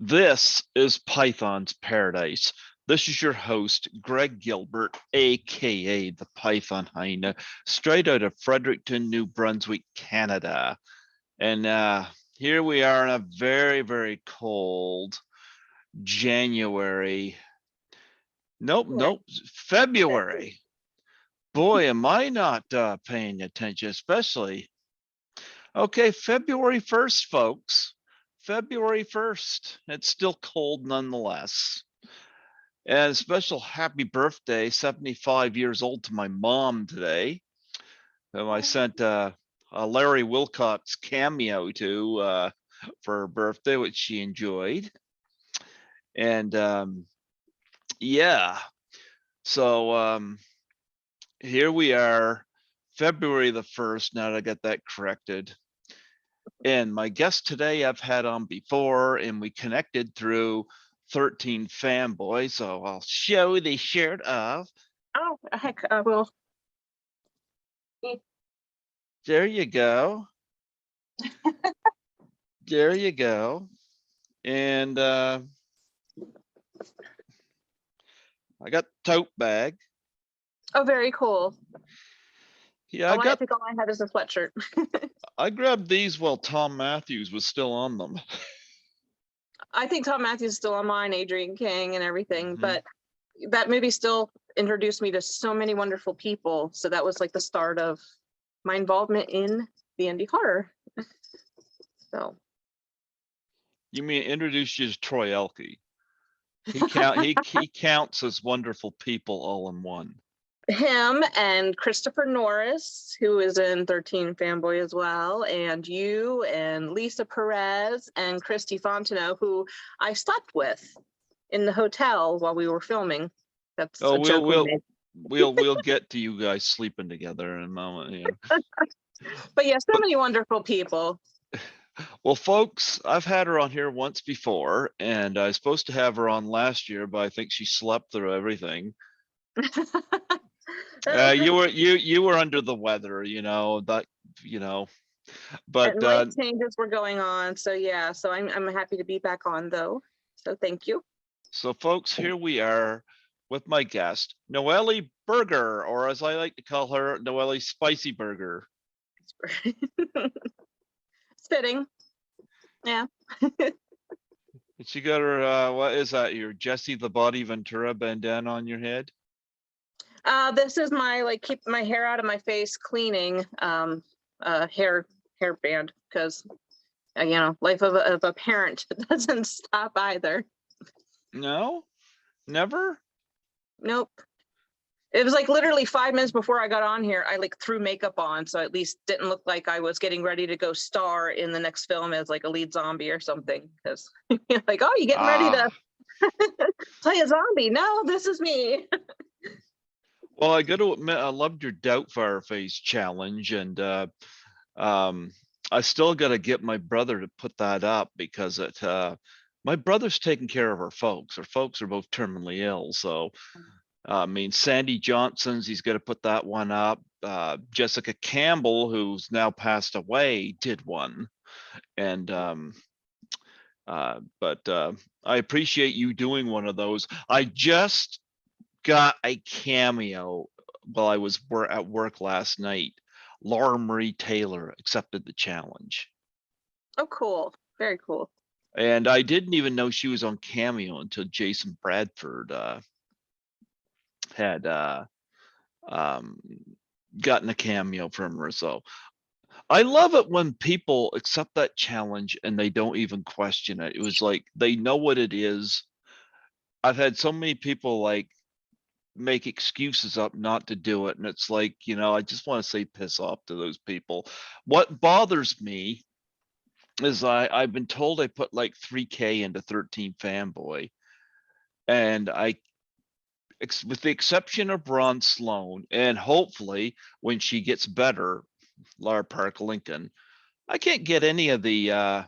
This is Python's Paradise. This is your host, Greg Gilbert, aka the Python Hyena, straight out of Fredericton, New Brunswick, Canada. And here we are in a very, very cold January. Nope, February. Boy, am I not paying attention, especially. Okay, February 1st, folks. February 1st. It's still cold nonetheless. And a special happy birthday, 75 years old, to my mom today, whom I sent a Larry Wilcox cameo to for her birthday, which she enjoyed. And yeah, so here we are, February the 1st, now that I got that corrected. And my guest today I've had on before, and we connected through 13 Fanboy, so I'll show the shirt of. Oh, heck, I will. There you go. There you go. And I got tote bag. Oh, very cool. Yeah, I think all I have is a sweatshirt. I grabbed these while Tom Matthews was still on them. I think Tom Matthews is still on mine, Adrian King and everything, but that movie still introduced me to so many wonderful people. So that was like the start of my involvement in the indie horror. So. You mean introduce you to Troy Elke? He counts as wonderful people all in one. Him and Christopher Norris, who is in 13 Fanboy as well, and you and Lisa Perez and Christy Fontenot, who I slept with in the hotel while we were filming. That's a joke we'll get to you guys sleeping together in a moment. Yeah. But yeah, so many wonderful people. Well, folks, I've had her on here once before, and I was supposed to have her on last year, but I think she slept through everything. You were under the weather, but and life changes were going on, so yeah, so I'm happy to be back on though, so thank you. So folks, here we are with my guest, Noellie Burger, or as I like to call her, Noellie Spicy Burger. Fitting. Yeah. She got her what is that, your Jesse the Body Ventura bandana on your head? This is my keep my hair out of my face cleaning hair band, because life of a parent doesn't stop either. No, never. Nope. It was like literally 5 minutes before I got on here, I threw makeup on, so at least didn't look like I was getting ready to go star in the next film as like a lead zombie or something. Because like, oh, you getting ready to play a zombie? No, this is me. Well, I got to admit, I loved your Doubtfire Face challenge, and I still got to get my brother to put that up, because my brother's taking care of our folks. Our folks are both terminally ill, so I mean, Sandy Johnson's, he's got to put that one up. Jessica Campbell, who's now passed away, did one, and but I appreciate you doing one of those. I just got a cameo while I was at work last night. Laura Marie Taylor accepted the challenge. Oh, cool. Very cool. And I didn't even know she was on Cameo until Jason Bradford had gotten a cameo from her. So I love it when people accept that challenge and they don't even question it. It was like they know what it is. I've had so many people make excuses up not to do it, and it's like, I just want to say piss off to those people. What bothers me is I've been told I put like 3K into 13 Fanboy, and with the exception of Ron Sloan, and hopefully when she gets better, Lara Park Lincoln, I can't get any of the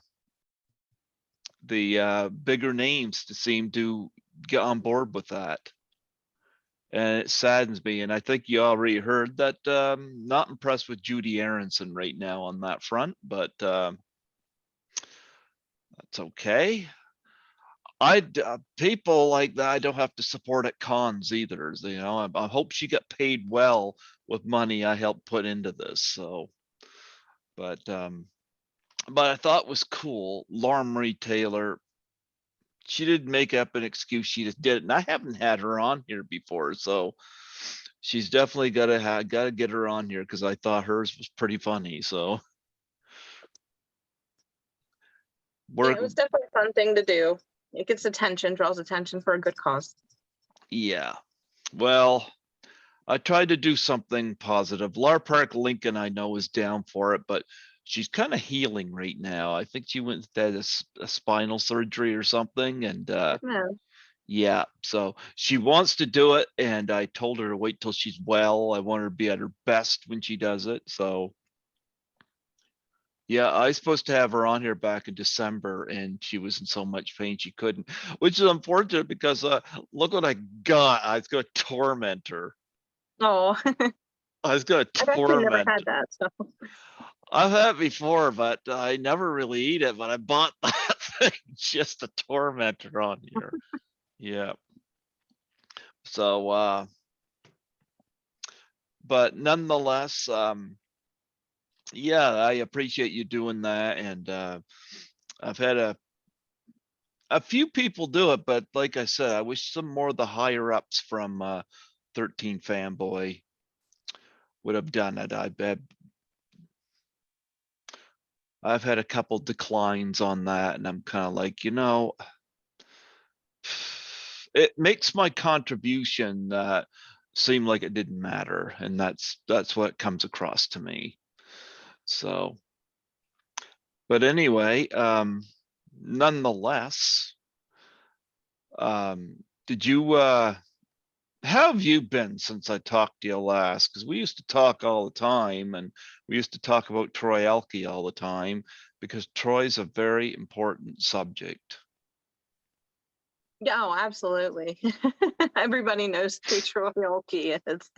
bigger names to seem to get on board with that. And it saddens me. And I think you already heard that. Not impressed with Judy Aronson right now on that front, but that's okay. People like that, I don't have to support at cons either. You know, I hope she got paid well with money I helped put into this. So, but I thought was cool. Laura Marie Taylor, she didn't make up an excuse. She just did it. And I haven't had her on here before. So she's definitely gotta get her on here because I thought hers was pretty funny. So Yeah, we're it was definitely a fun thing to do. It gets attention, draws attention for a good cause. yeah. Well, I tried to do something positive. Lar Park Lincoln, I know, is down for it, but she's kind of healing right now. I think she went had a spinal surgery or something, and Yeah. yeah, so she wants to do it, and I told her to wait till she's well. I want her to be at her best when she does it. So yeah, I was supposed to have her on here back in December, and she was in so much pain she couldn't, which is unfortunate because look what I got. I was gonna torment her. Oh, I was gonna I've actually never torment. had that. So I've had it before, but I never really eat it. But I bought that thing just to torment her on here. Yeah. So, but nonetheless, yeah, I appreciate you doing that, and I've had a few people do it, but like I said, I wish some more of the higher ups from 13 Fanboy would have done it. I bet I've had a couple declines on that, and I'm kind of like, it makes my contribution seem like it didn't matter, and that's what comes across to me. So, but anyway, nonetheless, did you how have you been since I talked to you last? Because we used to talk all the time, and we used to talk about Troy Elke all the time because Troy's a very important subject. yeah, oh, absolutely. Everybody knows who Troy Olke is.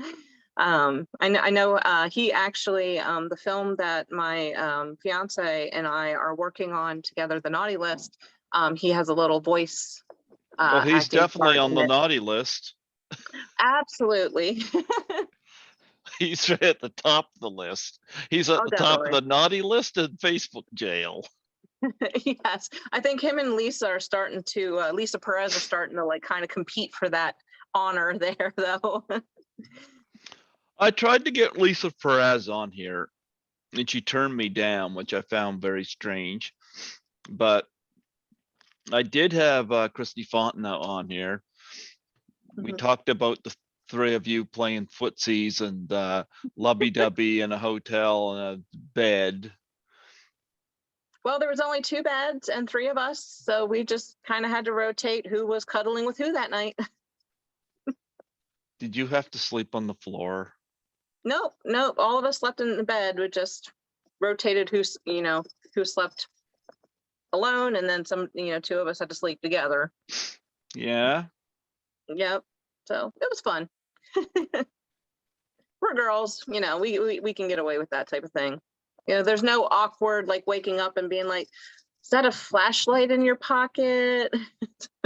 I know he actually the film that my fiance and I are working on together, the Naughty List. He has a little voice Oh, he's acting definitely part on in the it. naughty list. Absolutely. He's right at the top of the list. He's at Oh, the top of definitely. the naughty list in Facebook jail. Yes, I think him and Lisa are starting to Lisa Perez are starting to like kind of compete for that honor there, though. I tried to get Lisa Perez on here and she turned me down, which I found very strange. But I did have Christy Fontenot on here. We Mhm. talked about the three of you playing footsies and lovey-dovey in a hotel and a bed. Well, there was only two beds and three of us, so we just kind of had to rotate who was cuddling with who that night. Did you have to sleep on the floor? Nope, nope. All of us slept in the bed. We just rotated who slept alone, and then some, two of us had to sleep together. Yeah. Yep. So it was fun. We're girls, we can get away with that type of thing. There's no awkward like waking up and being like, is that a flashlight in your pocket?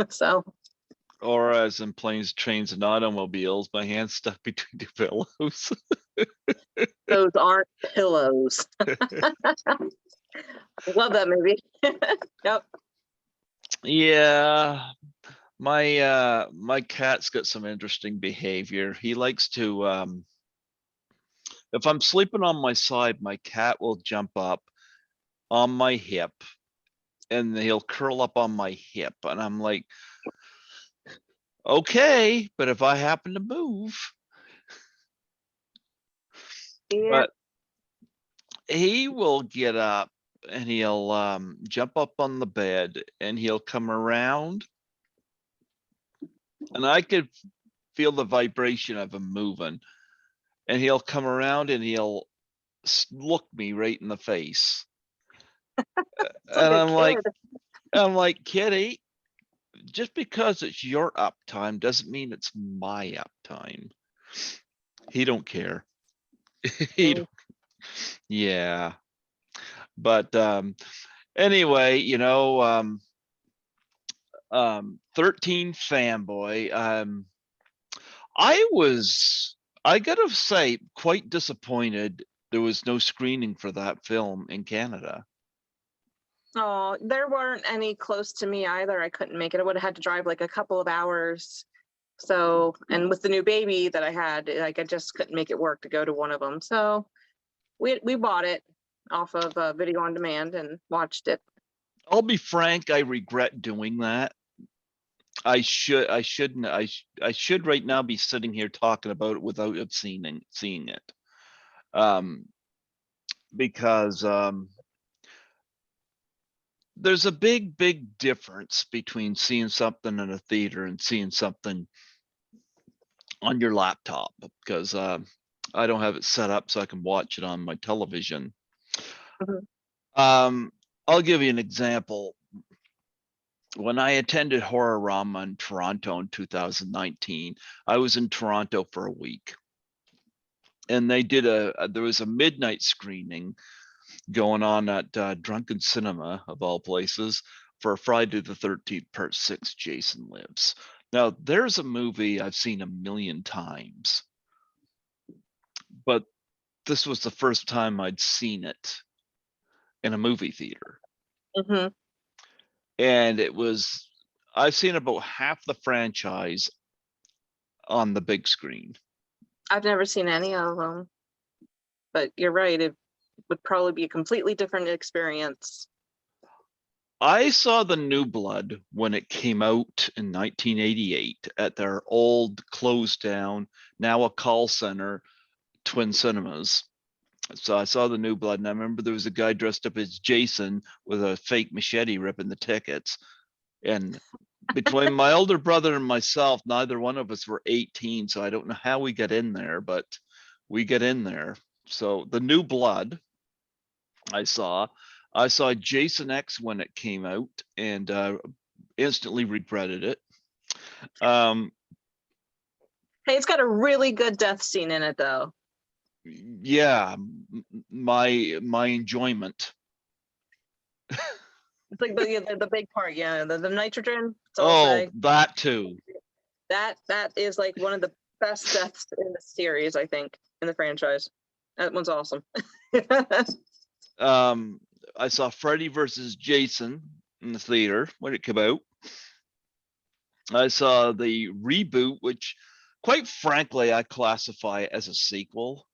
So Or as in planes, trains, and automobiles, my hands stuck between two pillows. those aren't pillows. Love that movie. Yep. Yeah. My cat's got some interesting behavior. He likes to if I'm sleeping on my side, my cat will jump up on my hip and he'll curl up on my hip. And I'm like, okay, but if I happen to move, Yeah. but he will get up and he'll jump up on the bed and he'll come around and I could feel the vibration of him moving and he'll come around and he'll look me right in the face. It's like And a kid. I'm like, kitty, just because it's your uptime doesn't mean it's my uptime. He don't care. he Mm. don't, yeah. But anyway, 13 Fanboy. I gotta say, quite disappointed there was no screening for that film in Canada. Oh, there weren't any close to me either. I couldn't make it. I would have had to drive like a couple of hours. So, and with the new baby that I had, like I just couldn't make it work to go to one of them. So we bought it off of video on demand and watched it. I'll be frank, I regret doing that. I should right now be sitting here talking about it without have seeing it. Because there's a big difference between seeing something in a theater and seeing something on your laptop, because I don't have it set up so I can watch it on my television. Mhm. I'll give you an example. When I attended Horrorama in Toronto in 2019, I was in Toronto for a week, and they did there was a midnight screening going on at Drunken Cinema, of all places, for Friday the 13th Part 6, Jason Lives. Now, there's a movie I've seen a million times, but this was the first time I'd seen it in a movie theater. Mm-hmm. And I've seen about half the franchise on the big screen. I've never seen any of them, but you're right. It would probably be a completely different experience. I saw The New Blood when it came out in 1988 at their old closed down, now a call center, Twin Cinemas. So I saw The New Blood, and I remember there was a guy dressed up as Jason with a fake machete ripping the tickets. And between my older brother and myself, neither one of us were 18, so I don't know how we got in there, but we get in there. So The New Blood, I saw Jason X when it came out, and instantly regretted it. Hey, it's got a really good death scene in it, though. Yeah, my enjoyment. It's like the big part, yeah. The nitrogen. Oh, say. that too. That is like one of the best deaths in the series, I think, in the franchise. That one's awesome. I saw Freddy versus Jason in the theater when it came out. I saw the reboot, which quite frankly I classify as a sequel.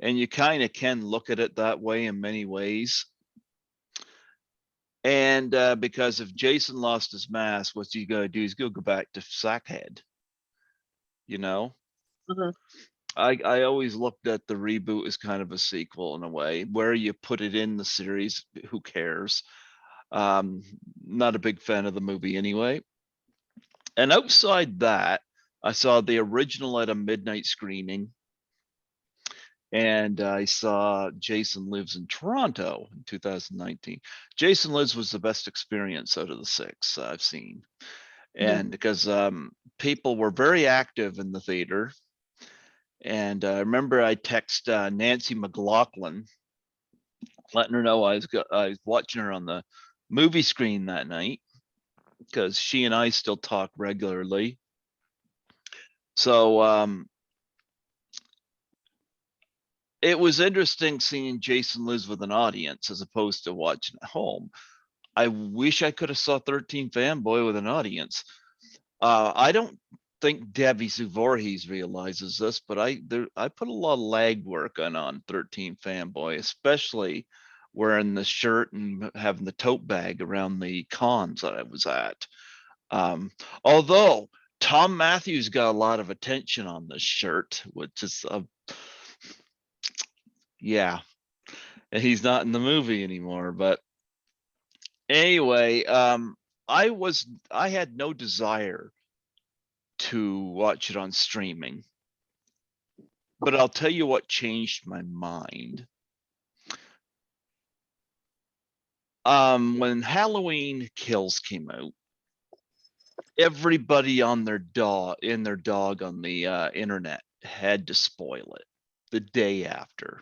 And you kind of can look at it that way in many ways. And because if Jason lost his mask, what's he gonna do? He's gonna go back to Sackhead. You know? Mm-hmm. I always looked at the reboot as kind of a sequel in a way. Where you put it in the series, who cares? Not a big fan of the movie anyway. And outside that, I saw the original at a midnight screening, and I saw Jason Lives in Toronto in 2019. Jason Lives was the best experience out of the six I've seen, and because people were very active in the theater. And I remember I text Nancy McLaughlin, letting her know I was watching her on the movie screen that night, because she and I still talk regularly. So it was interesting seeing Jason Lives with an audience as opposed to watching at home. I wish I could have saw 13 Fanboy with an audience. I don't think Debbie Voorhees realizes this, but I put a lot of leg work on 13 Fanboy, especially wearing the shirt and having the tote bag around the cons that I was at. Although Tom Matthews got a lot of attention on this shirt, which is yeah, and he's not in the movie anymore. But anyway, I had no desire to watch it on streaming. But I'll tell you what changed my mind. When Halloween Kills came out, everybody on their dog on the internet had to spoil it the day after.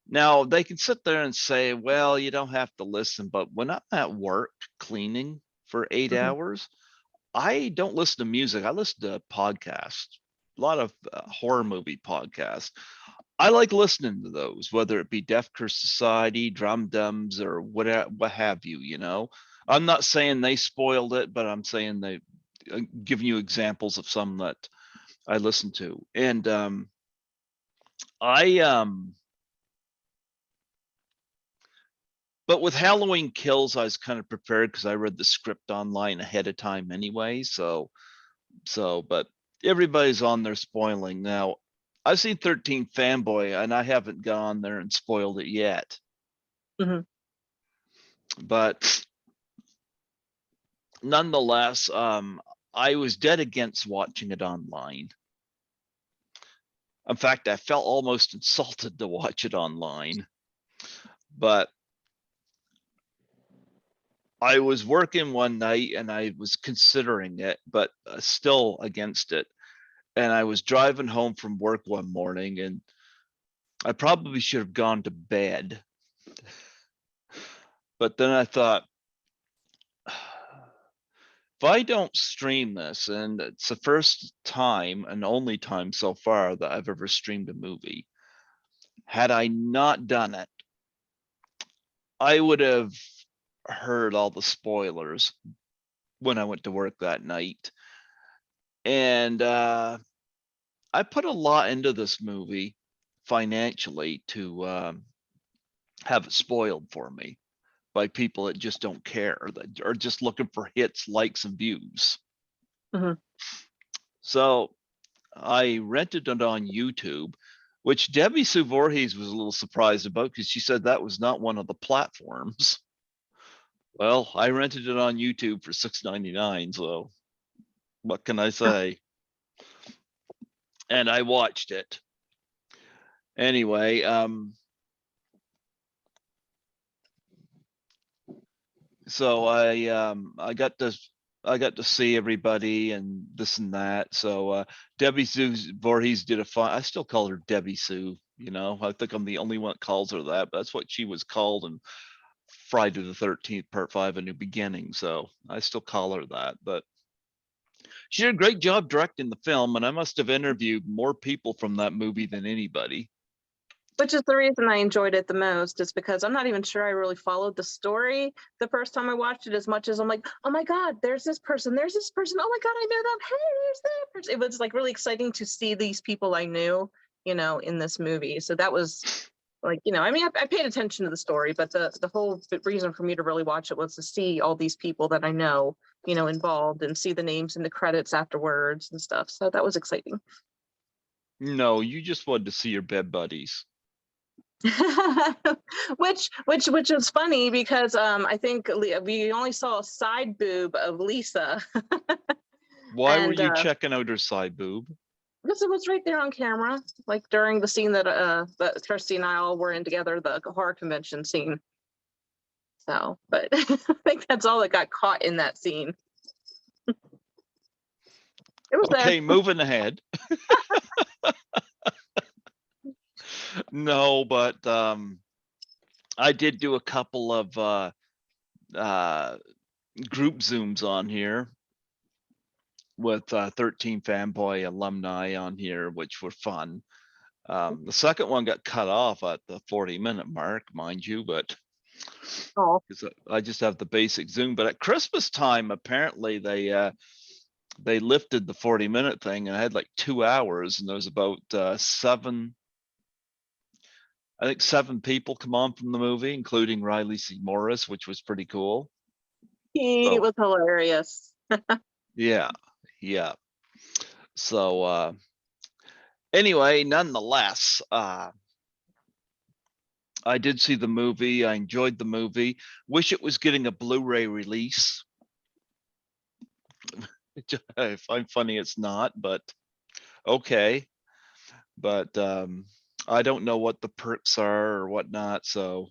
Now they can sit there and say, well, you don't have to listen, but when I'm at work cleaning for 8 Mhm. hours, I don't listen to music. I listen to podcasts, a lot of horror movie podcasts. I like listening to those, whether it be Deaf Curse Society, Drum Dums, or what have you. I'm not saying they spoiled it, but I'm saying they giving you examples of some that I listen to. And I but with Halloween Kills, I was kind of prepared because I read the script online ahead of time anyway. But everybody's on there spoiling now. I've seen 13 Fanboy and I haven't gone there and spoiled it yet. Mhm. But nonetheless, I was dead against watching it online. In fact, I felt almost insulted to watch it online. But I was working one night and I was considering it, but still against it. And I was driving home from work one morning and I probably should have gone to bed. But then I thought, if I don't stream this, and it's the first time and only time so far that I've ever streamed a movie, had I not done it, I would have heard all the spoilers when I went to work that night. And I put a lot into this movie financially to have it spoiled for me by people that just don't care, that are just looking for hits, likes, and views. Mhm. So I rented it on YouTube, which Debbie Sue Voorhees was a little surprised about because she said that was not one of the platforms. Well, I rented it on YouTube for $6.99, so what can I say? And I watched it. Anyway, so I got to see everybody and this and that. So Debbie Sue Voorhees did a fine. I still call her Debbie Sue. I think I'm the only one that calls her that, but that's what she was called in Friday the 13th, Part 5, A New Beginning. So I still call her that. But she did a great job directing the film, and I must have interviewed more people from that movie than anybody. Which is the reason I enjoyed it the most, is because I'm not even sure I really followed the story the first time I watched it as much as I'm like, oh my God, there's this person, there's this person. Oh my God, I know them. Hey, there's that person. It was like really exciting to see these people I knew, in this movie. So that was like, I mean, I paid attention to the story, but the whole reason for me to really watch it was to see all these people that I know, involved, and see the names in the credits afterwards and stuff. So that was exciting. No, you just wanted to see your bed buddies. which is funny because I think we only saw a side boob of Lisa. Why were And you checking out her side boob? because it was right there on camera, like during the scene that Kirsty and I all were in together, the horror convention scene. So, but I think that's all that got caught in that scene. It was there. Okay, moving ahead. No, but I did do a couple of group Zooms on here with 13 Fanboy alumni on here, which were fun. The second one got cut off at the 40-minute mark, mind you, but Oh, I just have the basic Zoom. But at Christmas time, apparently they lifted the 40-minute thing, and I had like 2 hours, and there was about I think 7 people come on from the movie, including Riley C. Morris, which was pretty cool. he So was hilarious. yeah, yeah. So anyway, nonetheless, I did see the movie. I enjoyed the movie. Wish it was getting a Blu-ray release. I find funny it's not, but okay. But I don't know what the perks are or whatnot, so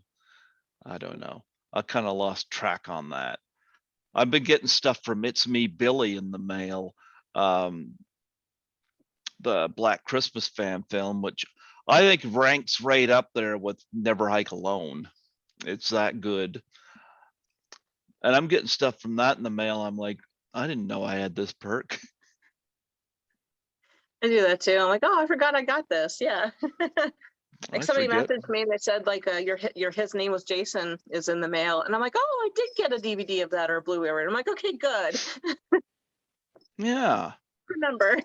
I don't know. I kind of lost track on that. I've been getting stuff from It's Me Billy in the mail, the Black Christmas fan film, which I think ranks right up there with Never Hike Alone. It's that good. And I'm getting stuff from that in the mail. I'm like, I didn't know I had this perk. I do that too. I'm like, oh, I forgot I got this. Yeah. Like I somebody forget. messaged me and they said like your his name was Jason is in the mail, and I'm like, oh, I did get a DVD of that or a Blu-ray. I'm like, okay, good. Yeah. Remember.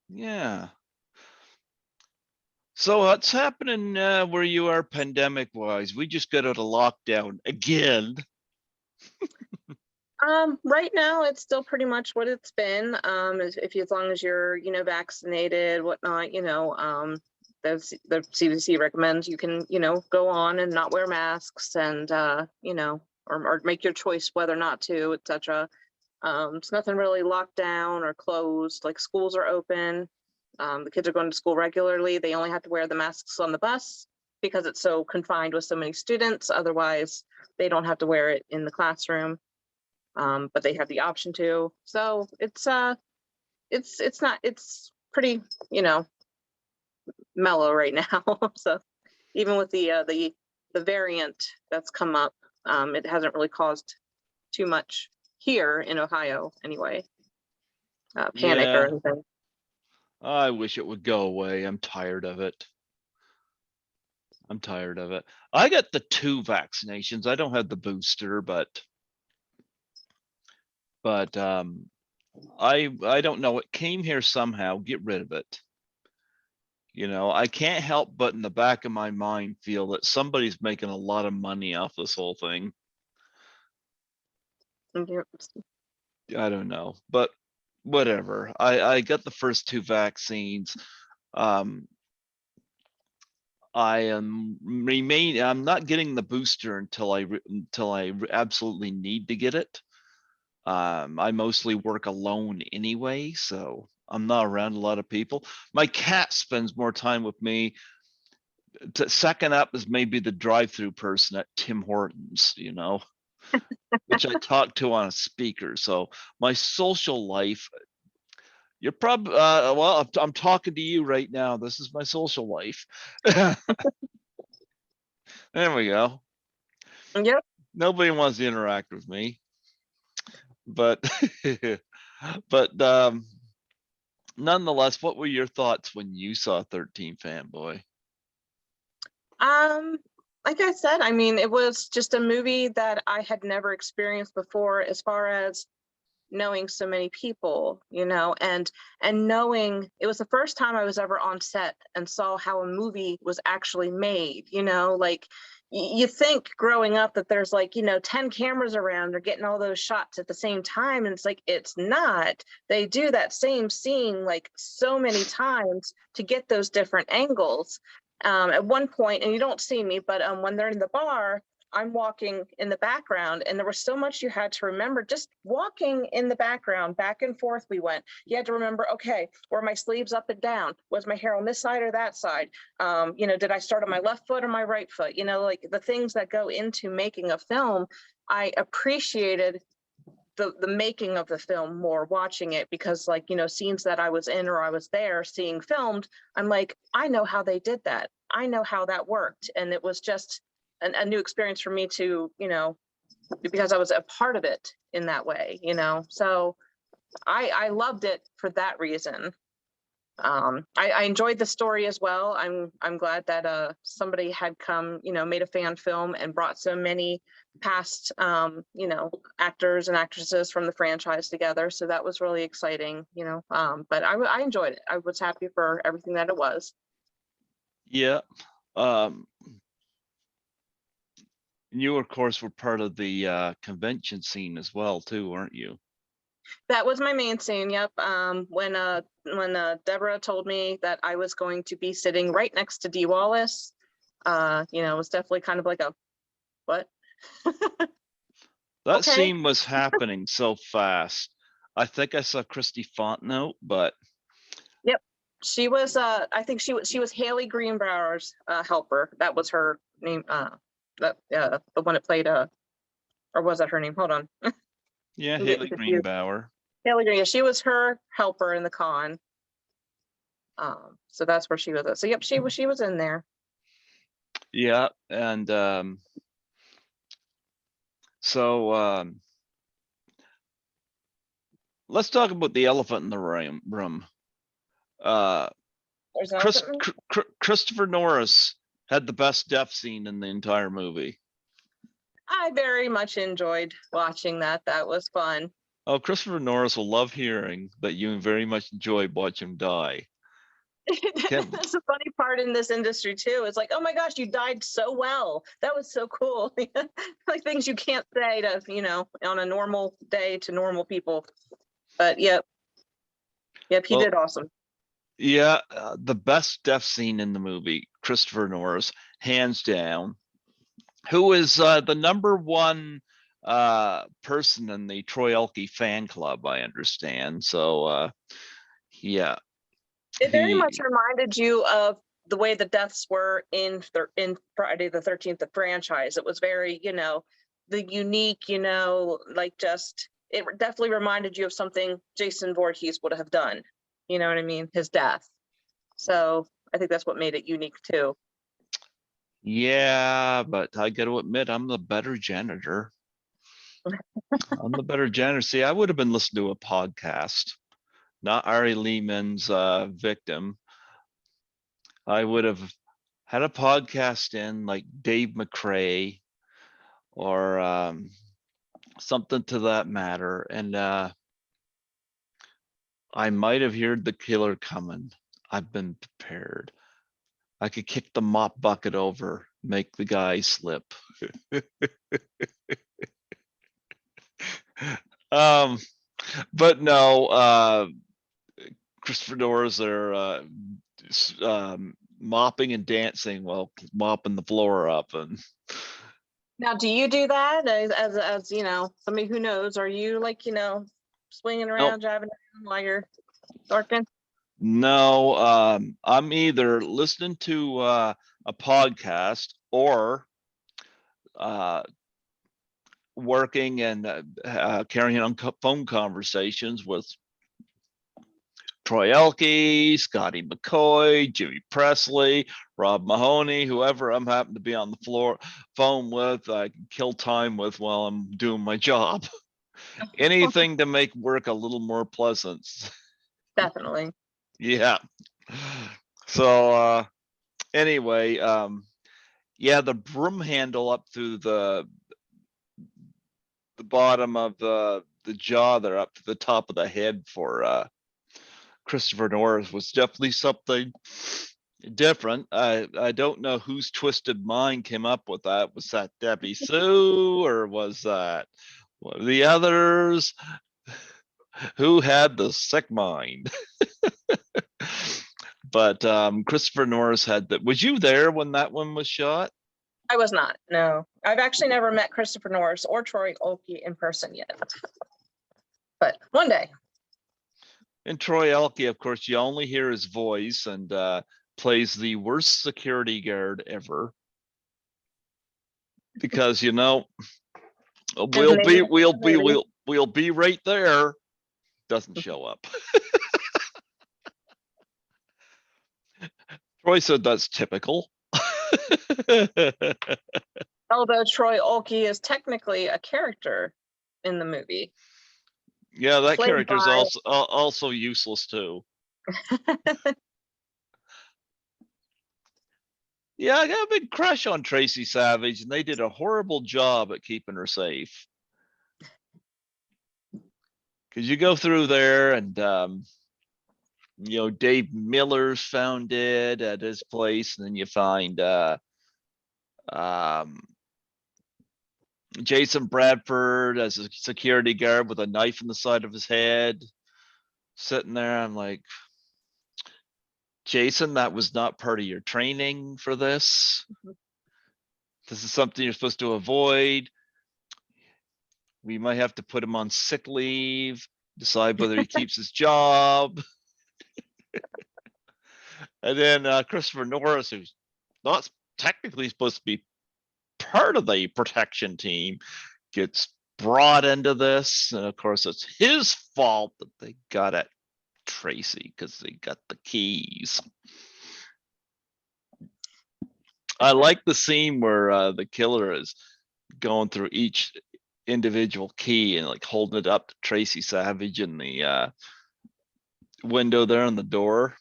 Yeah. So what's happening where you are pandemic wise? We just got out of lockdown again. Right now it's still pretty much what it's been. As long as you're, vaccinated, whatnot, the CDC recommends you can, go on and not wear masks and, or make your choice whether or not to, etc. It's nothing really locked down or closed. Like schools are open. The kids are going to school regularly. They only have to wear the masks on the bus because it's so confined with so many students. Otherwise, they don't have to wear it in the classroom. But they have the option to. So it's pretty, mellow right now. So even with the variant that's come up, it hasn't really caused too much here in Ohio anyway. Panic or Yeah. anything. I wish it would go away. I'm tired of it. I'm tired of it. I got the 2 vaccinations. I don't have the booster, but I don't know. It came here somehow. Get rid of it. I can't help but in the back of my mind feel that somebody's making a lot of money off this whole thing. I don't know, but whatever. I got the first 2 vaccines. I'm not getting the booster until I absolutely need to get it. I mostly work alone anyway, so I'm not around a lot of people. My cat spends more time with me. Second up is maybe the drive-through person at Tim Hortons, which I talk to on a speaker. So my social life, you're probably well, I'm talking to you right now. This is my social life. There we go. Yep. Nobody wants to interact with me, but nonetheless, what were your thoughts when you saw 13 Fanboy? Like I said, I mean, it was just a movie that I had never experienced before, as far as knowing so many people, and knowing it was the first time I was ever on set and saw how a movie was actually made, like you think growing up that there's like, 10 cameras around, they're getting all those shots at the same time. And it's like, it's not. They do that same scene like so many times to get those different angles. At one point, and you don't see me, but when they're in the bar, I'm walking in the background, and there was so much you had to remember just walking in the background. Back and forth we went. You had to remember, okay, were my sleeves up and down? Was my hair on this side or that side? Did I start on my left foot or my right foot? Like the things that go into making a film. I appreciated the making of the film more watching it, because like, scenes that I was in or I was there seeing filmed, I'm like, I know how they did that. I know how that worked. And it was just a new experience for me to, because I was a part of it in that way, so I loved it for that reason. I enjoyed the story as well. I'm glad that somebody had come, made a fan film and brought so many past actors and actresses from the franchise together. So that was really exciting, but I enjoyed it. I was happy for everything that it was. Yeah. You of course were part of the convention scene as well too, weren't you? That was my main scene. Yep. When Deborah told me that I was going to be sitting right next to Dee Wallace, it was definitely kind of like a what? That Okay. scene was happening so fast. I think I saw Christy Fontenot, but Yep. She was I think she was Haley Greenbauer's helper. That was her name. The one that played or was that her name? Hold on. yeah, I'm Haley getting confused. Greenbauer. Haley Green. Yeah, she was her helper in the con. So that's where she was at. So yep, she was in there. Yeah, and so let's talk about the elephant in the room. There's an elephant. Christopher Norris had the best death scene in the entire movie. I very much enjoyed watching that. That was fun. Oh, Christopher Norris will love hearing that you very much enjoyed watching him die. That's a funny part in this industry too. It's like, oh my gosh, you died so well. That was so cool. Like things you can't say to, on a normal day to normal people. But yep, he did awesome. Yeah, the best death scene in the movie, Christopher Norris, hands down. Who is the #1 person in the Troy Elke fan club, I understand. So yeah. It very much reminded you of the way the deaths were in Friday the 13th, the franchise. It was very, the unique, like just, it definitely reminded you of something Jason Voorhees would have done. You know what I mean? His death. So I think that's what made it unique too. Yeah, but I got to admit, I'm the better janitor. I'm the better janitor. See, I would have been listening to a podcast, not Ari Lehman's Victim. I would have had a podcast in like Dave McRae or something to that matter. And I might have heard the killer coming. I've been prepared. I could kick the mop bucket over, make the guy slip. But no, Christopher Norris are mopping and dancing while mopping the floor up. And now, do you do that as somebody who knows? Are you like swinging around, driving around while you're working? No, I'm either listening to a podcast or working and carrying on phone conversations with Troy Elke, Scotty McCoy, Jimmy Presley, Rob Mahoney, whoever I'm happen to be on the phone with, I can kill time with while I'm doing my job. Anything to make work a little more pleasant. Definitely. Yeah. So anyway, yeah, the broom handle up through the bottom of the jaw there up to the top of the head for Christopher Norris was definitely something different. I don't know whose twisted mind came up with that. Was that Debbie Sue or was that one of the others? Who had the sick mind? But Christopher Norris had that. Was you there when that one was shot? I was not. No, I've actually never met Christopher Norris or Troy Elke in person yet. But one day. And Troy Elke, of course, you only hear his voice and plays the worst security guard ever. Because we'll be right there. Doesn't show up. Troy said that's typical. Although Troy Elke is technically a character in the movie. Yeah, that character is also useless too. Yeah, I got a big crush on Tracy Savage, and they did a horrible job at keeping her safe. Because you go through there, and Dave Miller's found dead at his place, and then you find Jason Bradford as a security guard with a knife in the side of his head, sitting there. I'm like, Jason, that was not part of your training for this. This is something you're supposed to avoid. We might have to put him on sick leave, decide whether he keeps his job. And then Christopher Norris, who's not technically supposed to be part of the protection team, gets brought into this. And of course, it's his fault that they got it Tracy because they got the keys. I like the scene where the killer is going through each individual key and like holding it up to Tracy Savage in the window there on the door.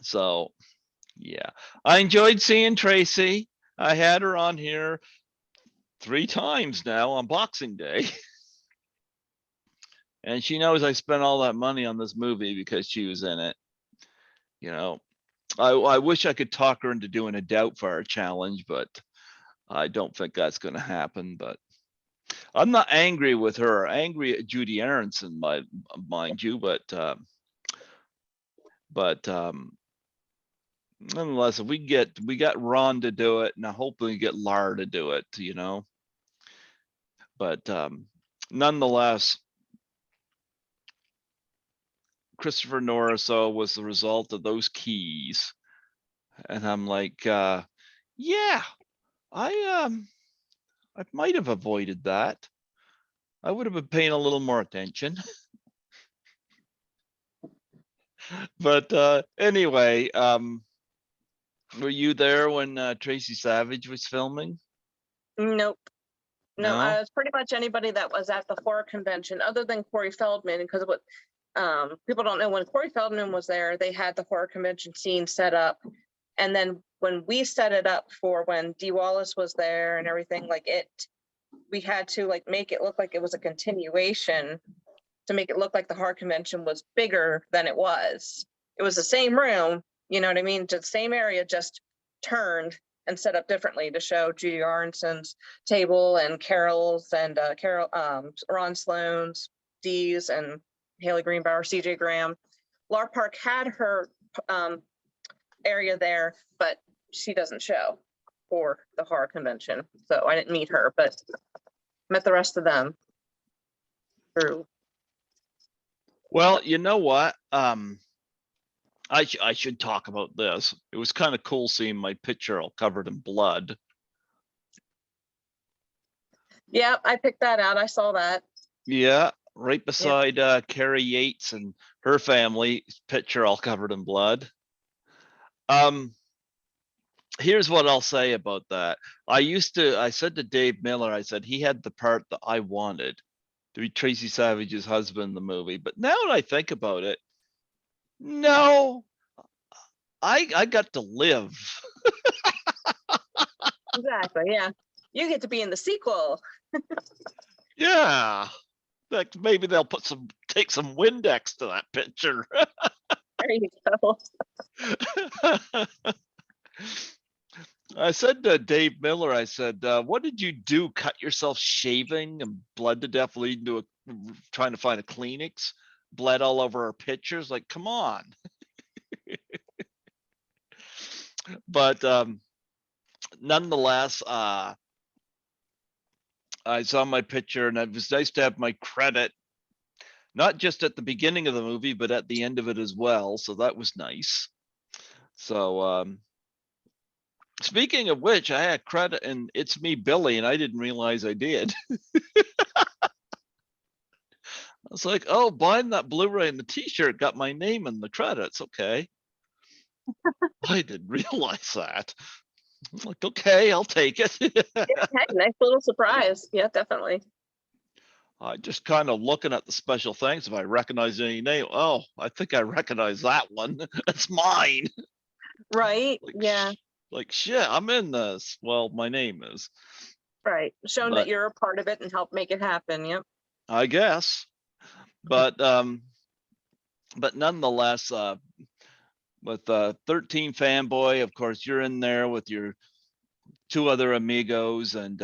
So yeah, I enjoyed seeing Tracy. I had her on here 3 times now on Boxing Day. And she knows I spent all that money on this movie because she was in it. You know, I wish I could talk her into doing a Doubtfire challenge, but I don't think that's going to happen. But I'm not angry with her. Angry at Judy Aronson, mind you, but nonetheless, if we got Ron to do it, and I hope we get Lar to do it. You know, but nonetheless, Christopher Norris was the result of those keys, and I'm like, yeah, I might have avoided that. I would have been paying a little more attention. But anyway, were you there when Tracy Savage was filming? Nope. No, No? it's pretty much anybody that was at the horror convention, other than Corey Feldman, because what people don't know, when Corey Feldman was there, they had the horror convention scene set up, and then when we set it up for when Dee Wallace was there and everything, like we had to like make it look like it was a continuation to make it look like the horror convention was bigger than it was. It was the same room, you know what I mean? Just the same area, just turned and set up differently to show Judy Aronson's table and Carol's and Ron Sloan's, Dee's, and Haley Greenbauer, CJ Graham. Lar Park had her area there, but she doesn't show for the horror convention. So I didn't meet her, but met the rest of them through. Well, you know what? I should talk about this. It was kind of cool seeing my picture all covered in blood. Yeah, I picked that out. I saw that. Yeah, right beside Carrie Yates and her family, picture all covered in blood. Here's what I'll say about that. I said to Dave Miller, I said he had the part that I wanted to be Tracy Savage's husband in the movie. But now that I think about it, no, I got to live. Exactly. Yeah. You get to be in the sequel. Yeah. Like maybe they'll take some Windex to that picture. There you go. I said to Dave Miller, I said, what did you do? Cut yourself shaving and bled to death, leading to trying to find a Kleenex, bled all over our pictures? Like, come on. But nonetheless, I saw my picture and it was nice to have my credit, not just at the beginning of the movie, but at the end of it as well. So that was nice. So speaking of which, I had credit and It's Me, Billy, and I didn't realize I did. I was like, oh, buying that Blu-ray and the t-shirt got my name in the credits. Okay. I didn't realize that. I'm like, okay, I'll take it. Yeah, hey, nice little surprise. Yeah, definitely. I just kind of looking at the special things. If I recognize any name, oh, I think I recognize that one. It's mine. Right. Like, Yeah. like shit, I'm in this. Well, my name is. Right. Showing But that you're a part of it and help make it happen. Yep. I guess. But nonetheless, with 13 Fanboy, of course, you're in there with your 2 other amigos, and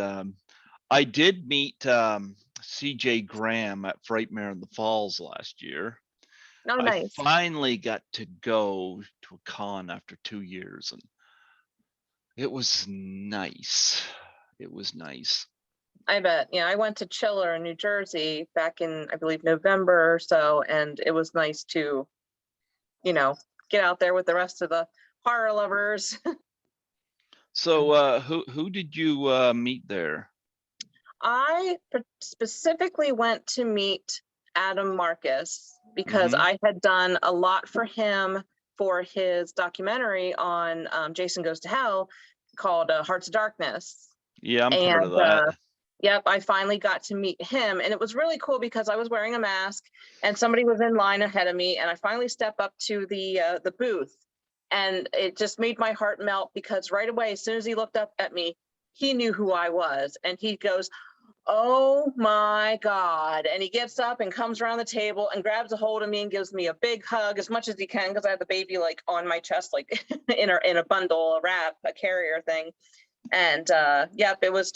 I did meet CJ Graham at Frightmare in the Falls last year. Oh, I nice. finally got to go to a con after 2 years, and it was nice. It was nice. I bet. Yeah, I went to Chiller in New Jersey back in, I believe, November or so, and it was nice to, get out there with the rest of the horror lovers. So who did you meet there? I specifically went to meet Adam Marcus. because Mhm. I had done a lot for him for his documentary on Jason Goes to Hell called Hearts of Darkness. Yeah, I'm part of And that. yep, I finally got to meet him. And it was really cool because I was wearing a mask and somebody was in line ahead of me. And I finally stepped up to the booth. And it just made my heart melt because right away, as soon as he looked up at me, he knew who I was. And he goes, "Oh my God." And he gets up and comes around the table and grabs a hold of me and gives me a big hug as much as he can because I have the baby like on my chest, like in a bundle, a wrap, a carrier thing. And yep, it was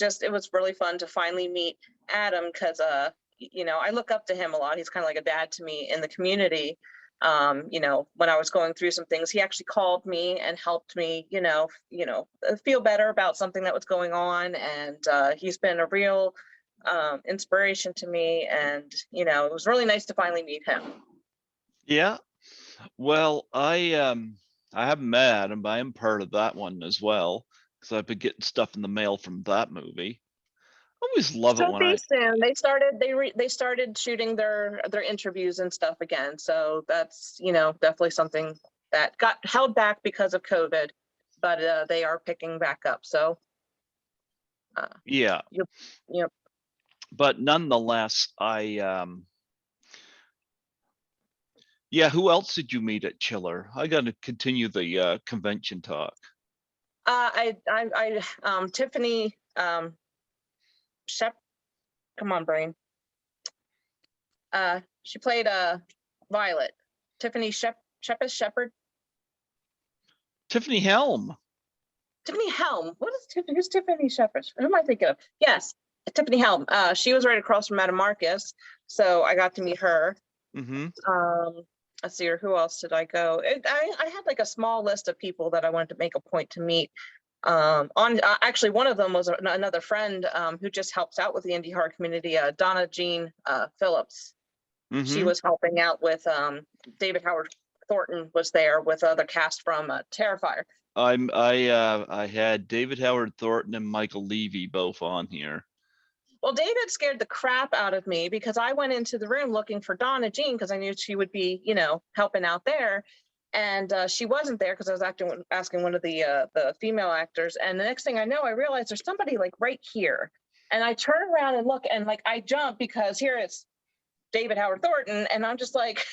really fun to finally meet Adam because I look up to him a lot. He's kind of like a dad to me in the community. When I was going through some things, he actually called me and helped me, feel better about something that was going on. And he's been a real inspiration to me. And, it was really nice to finally meet him. Yeah. Well, I haven't met Adam, but I am part of that one as well because I've been getting stuff in the mail from that movie. I always love it Should when be soon. They started shooting their interviews and stuff again. So that's, definitely something that got held back because of COVID, but they are picking back up. So yeah, you you but nonetheless, yeah, who else did you meet at Chiller? I got to continue the convention talk. Tiffany Shep, come on, brain. She played Violet. Tiffany Shepherd. Tiffany Helm. Tiffany Helm. Who's Tiffany Shepherd? Who am I thinking of? Yes, Tiffany Helm. She was right across from Madam Marcus, so I got to meet her. Mm-hmm. Let's see, or who else did I go? I had like a small list of people that I wanted to make a point to meet. Actually, one of them was another friend who just helps out with the indie horror community, Donna Jean Phillips. Mm-hmm. She was helping out with David Howard Thornton was there with other cast from Terrifier. I had David Howard Thornton and Michael Levy both on here. Well, David scared the crap out of me because I went into the room looking for Donna Jean because I knew she would be, helping out there. And she wasn't there because I was asking one of the female actors. And the next thing I know, I realized there's somebody like right here. And I turn around and look and like I jump because here it's David Howard Thornton. And I'm just like,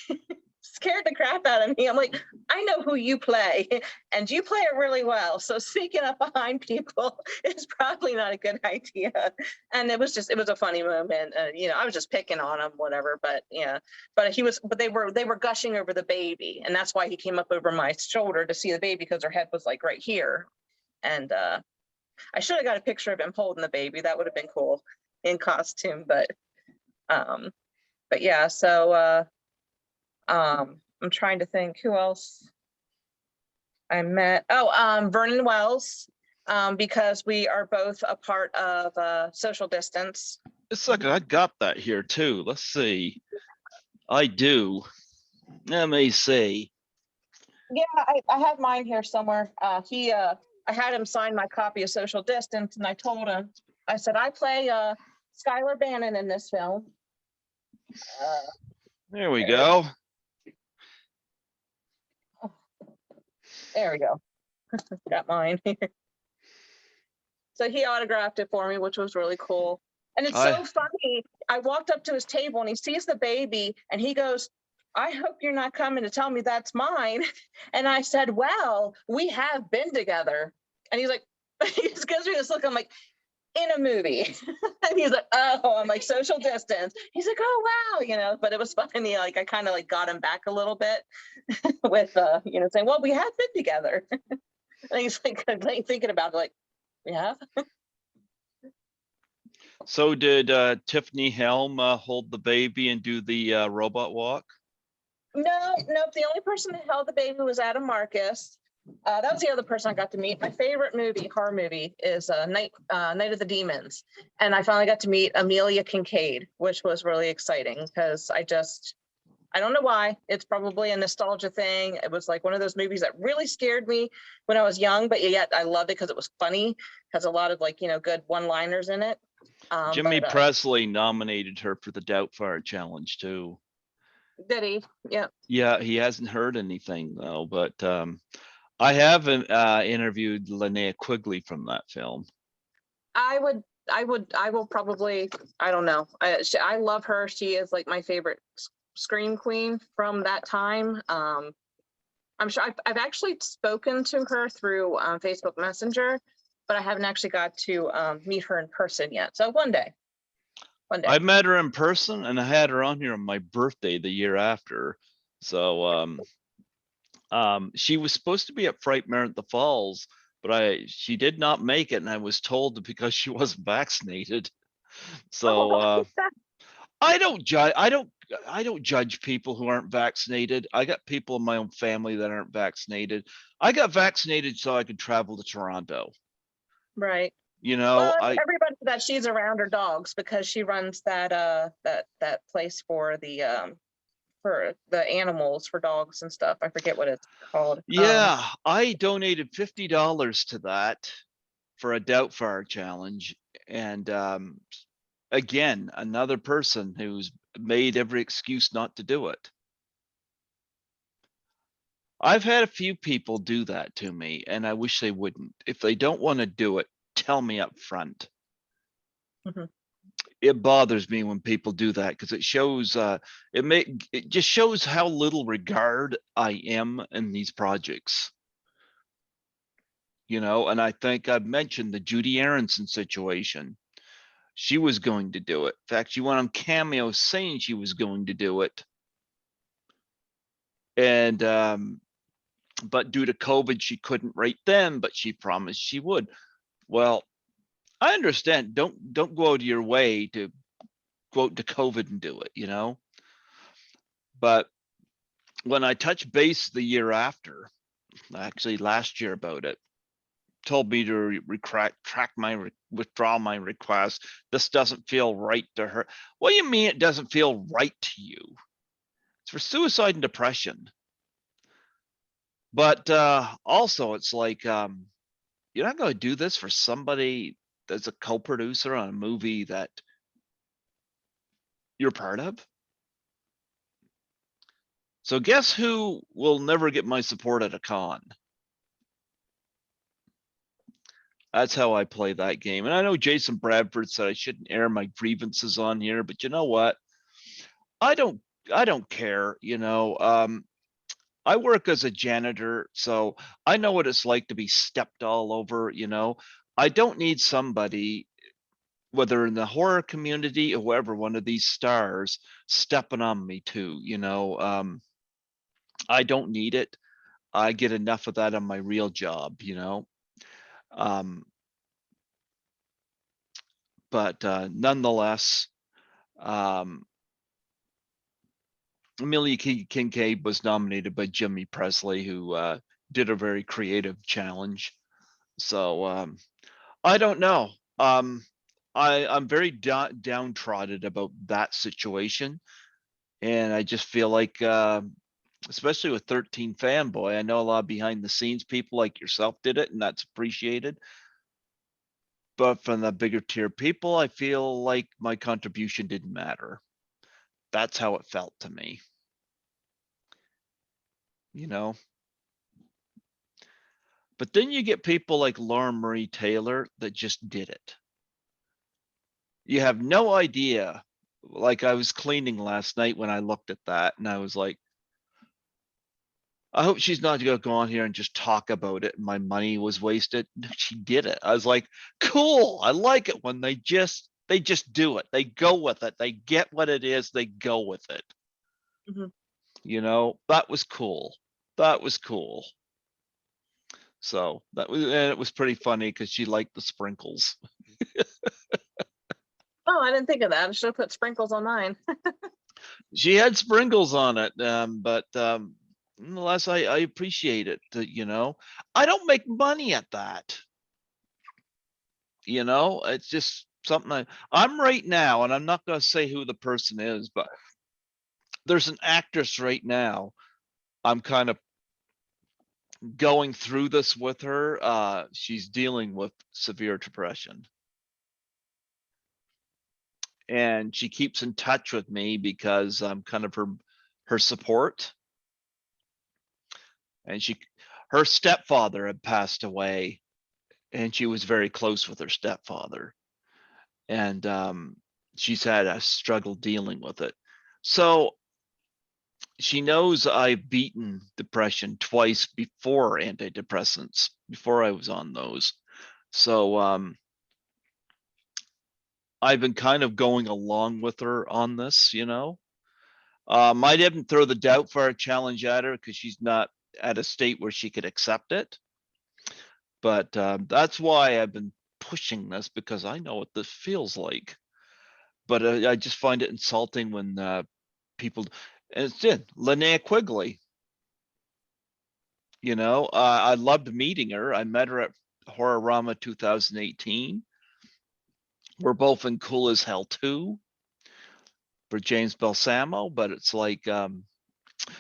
scared the crap out of me. I'm like, I know who you play and you play it really well. So sneaking up behind people is probably not a good idea. And it was a funny moment. I was just picking on him, whatever, but yeah, but they were gushing over the baby. And that's why he came up over my shoulder to see the baby because her head was like right here. And I should have got a picture of him holding the baby. That would have been cool in costume, but yeah, so I'm trying to think who else I met. Vernon Wells, because we are both a part of Social Distance. It's like I got that here too. Let's see. I do. Let me see. Yeah, I have mine here somewhere. I had him sign my copy of Social Distance, and I told him, I said, I play Skylar Bannon in this film. There we go. There we go. Got mine here. So he autographed it for me, which was really cool. And it's so funny. I walked up to his table and he sees the baby and he goes, "I hope you're not coming to tell me that's mine." And I said, "Well, we have been together." And he's like, he just gives me this look. I'm like, "In a movie." And he's like, "Oh," I'm like, "Social Distance." He's like, "Oh, wow." But it was funny. Like, I kind of like got him back a little bit with, saying, "Well, we have been together." And he's like thinking about it, like, "We have?" So did Tiffany Helm hold the baby and do the robot walk? No. The only person that held the baby was Adam Marcus. That was the other person I got to meet. My favorite horror movie, is Night of the Demons. And I finally got to meet Amelia Kincaid, which was really exciting because I don't know why. It's probably a nostalgia thing. It was like one of those movies that really scared me when I was young, but yet I loved it because it was funny, has a lot of good one-liners in it. Jimmy Presley nominated her for the Doubtfire Challenge too. Did he? Yeah. Yeah, he hasn't heard anything though, but I haven't interviewed Linnea Quigley from that film. I will probably, I don't know. I love her. She is like my favorite scream queen from that time. I'm sure I've actually spoken to her through Facebook Messenger, but I haven't actually got to meet her in person yet. So one day. I met her in person and I had her on here on my birthday the year after. So she was supposed to be at Frightmare at the Falls, but she did not make it, and I was told because she wasn't vaccinated. So I don't judge. I don't judge people who aren't vaccinated. I got people in my own family that aren't vaccinated. I got vaccinated so I could travel to Toronto. Right. You know, Well, everybody that she's around are dogs because she runs that that place for the animals for dogs and stuff. I forget what it's called. Yeah, I donated $50 to that for a Doubtfire challenge, and again, another person who's made every excuse not to do it. I've had a few people do that to me, and I wish they wouldn't. If they don't want to do it, tell me up front. Mhm. It bothers me when people do that because it shows it just shows how little regard I am in these projects. You know, and I think I've mentioned the Judy Aronson situation. She was going to do it. In fact, she went on Cameo saying she was going to do it. And but due to COVID, she couldn't right then, but she promised she would. Well, I understand. Don't go out of your way to go out to COVID and do it, you know. But when I touched base the year after, actually last year about it, told me to withdraw my request. This doesn't feel right to her. What do you mean it doesn't feel right to you? It's for suicide and depression. But also it's like you're not going to do this for somebody that's a co-producer on a movie that you're part of. So guess who will never get my support at a con? That's how I play that game. And I know Jason Bradford said I shouldn't air my grievances on here, but you know what? I don't care, you know. I work as a janitor, so I know what it's like to be stepped all over, you know. I don't need somebody, whether in the horror community or whoever, one of these stars stepping on me too, you know. I don't need it. I get enough of that on my real job, you know. Um, but nonetheless, um, Amelia Kincaid was nominated by Jimmy Presley, who did a very creative challenge. So I don't know. I'm very downtrodden about that situation, and I just feel like, especially with 13 Fanboy, I know a lot of behind the scenes people like yourself did it, and that's appreciated. But from the bigger tier people, I feel like my contribution didn't matter. That's how it felt to me. You know. But then you get people like Lauren Marie Taylor that just did it. You have no idea. Like I was cleaning last night when I looked at that and I was like, I hope she's not going to go on here and just talk about it and my money was wasted. She did it. I was like, cool. I like it when they just do it. They go with it. They get what it is. They go with it. Mm-hmm. You know, that was cool. That was cool. So that was, and it was pretty funny because she liked the sprinkles. Oh, I didn't think of that. I should have put sprinkles on mine. She had sprinkles on it, but nonetheless, I appreciate it. You know, I don't make money at that. You know, it's just something I'm right now, and I'm not going to say who the person is, but there's an actress right now. I'm kind of going through this with her. She's dealing with severe depression. And she keeps in touch with me because I'm kind of her her support. And her stepfather had passed away, and she was very close with her stepfather. And she's had a struggle dealing with it. So she knows I've beaten depression twice before antidepressants, before I was on those. So I've been kind of going along with her on this, you know. I didn't throw the doubt for a challenge at her because she's not at a state where she could accept it. But that's why I've been pushing this, because I know what this feels like. But I just find it insulting when people, and it's Linnea Quigley. You know, I loved meeting her. I met her at Horrorama 2018. We're both in Cool as Hell 2 for James Balsamo, but it's like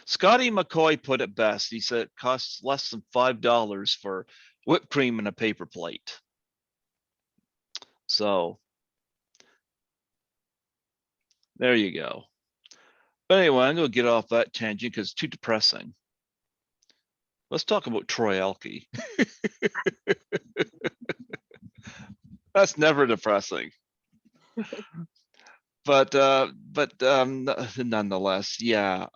Scotty McCoy put it best. He said it costs less than $5 for whipped cream and a paper plate. So there you go. But anyway, I'm going to get off that tangent because it's too depressing. Let's talk about Troy Elke. That's never depressing. But nonetheless, yeah.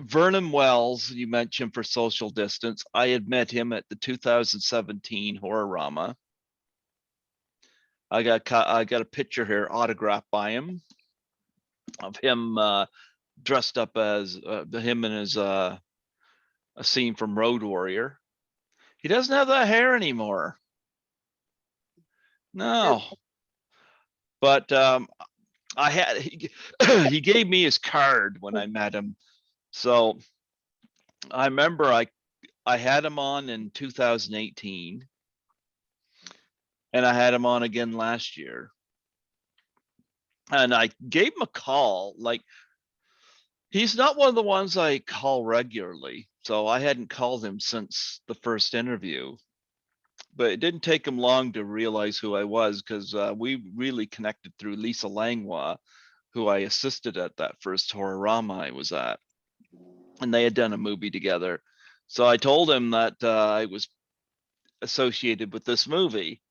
Vernon Wells, you mentioned for social distance. I had met him at the 2017 Horrorama. I got a picture here autographed by him of him dressed up as him and his a scene from Road Warrior. He doesn't have that hair anymore. No. But he gave me his card when I met him. So I remember I had him on in 2018, and I had him on again last year. And I gave him a call. Like, he's not one of the ones I call regularly, so I hadn't called him since the first interview. But it didn't take him long to realize who I was, because we really connected through Lisa Langlois, who I assisted at that first Horrorama I was at. And they had done a movie together. So I told him that I was associated with this movie.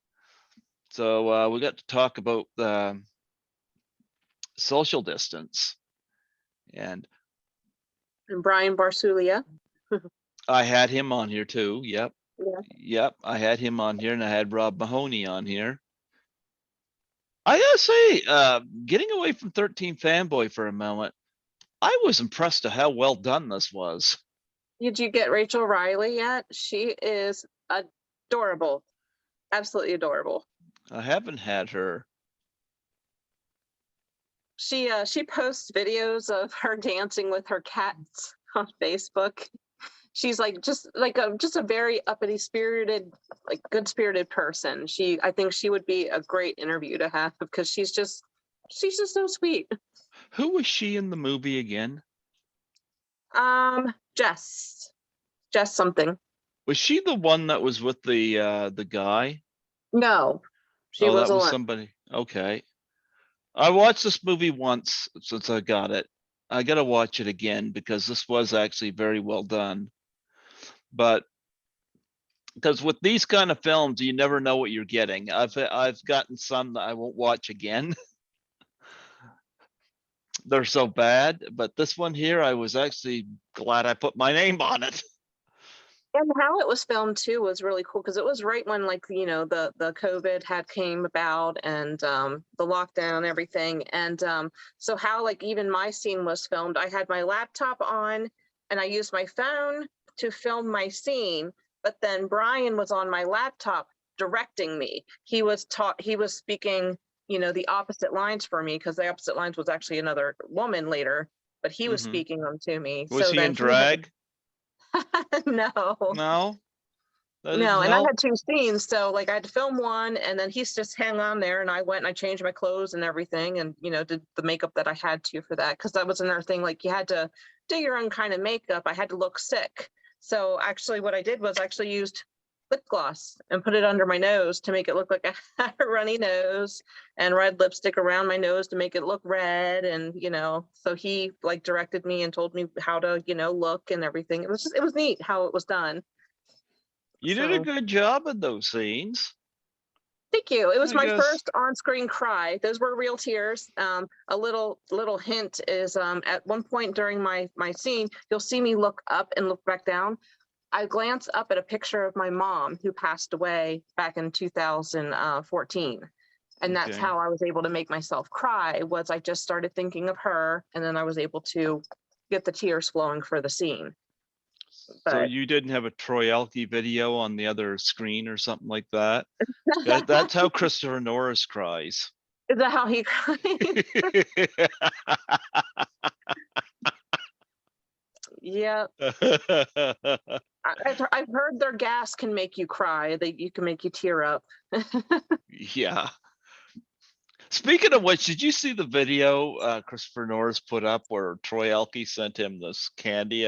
So we got to talk about social distance. And Brian Barsulia. I had him on here too. Yep. Yeah. Yep. I had him on here, and I had Rob Mahoney on here. I gotta say, getting away from 13 Fanboy for a moment, I was impressed at how well done this was. Did you get Rachel Riley yet? She is adorable. Absolutely adorable. I haven't had her. She posts videos of her dancing with her cats on Facebook. She's like just a very uppity spirited, like good spirited person. I think she would be a great interview to have, because she's just so sweet. Who was she in the movie again? Jess something. Was she the one that was with the guy? No, she Oh, was that was alone. somebody. Okay. I watched this movie once since I got it. I gotta watch it again because this was actually very well done. But because with these kind of films, you never know what you're getting. I've gotten some that I won't watch again. They're so bad, but this one here, I was actually glad I put my name on it. And how it was filmed too was really cool, because it was right when, like, you know, the COVID had came about, and the lockdown and everything. And so how, like, even my scene was filmed, I had my laptop on and I used my phone to film my scene, but then Brian was on my laptop directing me. He was speaking, you know, the opposite lines for me, because the opposite lines was actually another woman later, but he was speaking them to me. Was so he then in drag? No. No. No, and I had two scenes, so like I had to film one, and then he's just hang on there, and I went and I changed my clothes and everything, and you know, did the makeup that I had to for that, because that was another thing. Like, you had to do your own kind of makeup. I had to look sick, so actually what I did was actually used lip gloss and put it under my nose to make it look like I had a runny nose, and red lipstick around my nose to make it look red. And, so he like directed me and told me how to, look and everything. It was neat how it was done. You did a So good job in those scenes. thank you. It was I my guess. first on-screen cry. Those were real tears. A little hint is at one point during my scene, you'll see me look up and look back down. I glance up at a picture of my mom who passed away back in 2014. And that's Okay. how I was able to make myself cry, was I just started thinking of her, and then I was able to get the tears flowing for the scene. So But you didn't have a Troy Elke video on the other screen or something like that? That's how Christopher Norris cries. is that how he cried? Yeah. I've heard their gas can make you cry, that you can make you tear up. Yeah. Speaking of which, did you see the video Christopher Norris put up where Troy Elke sent him this candy?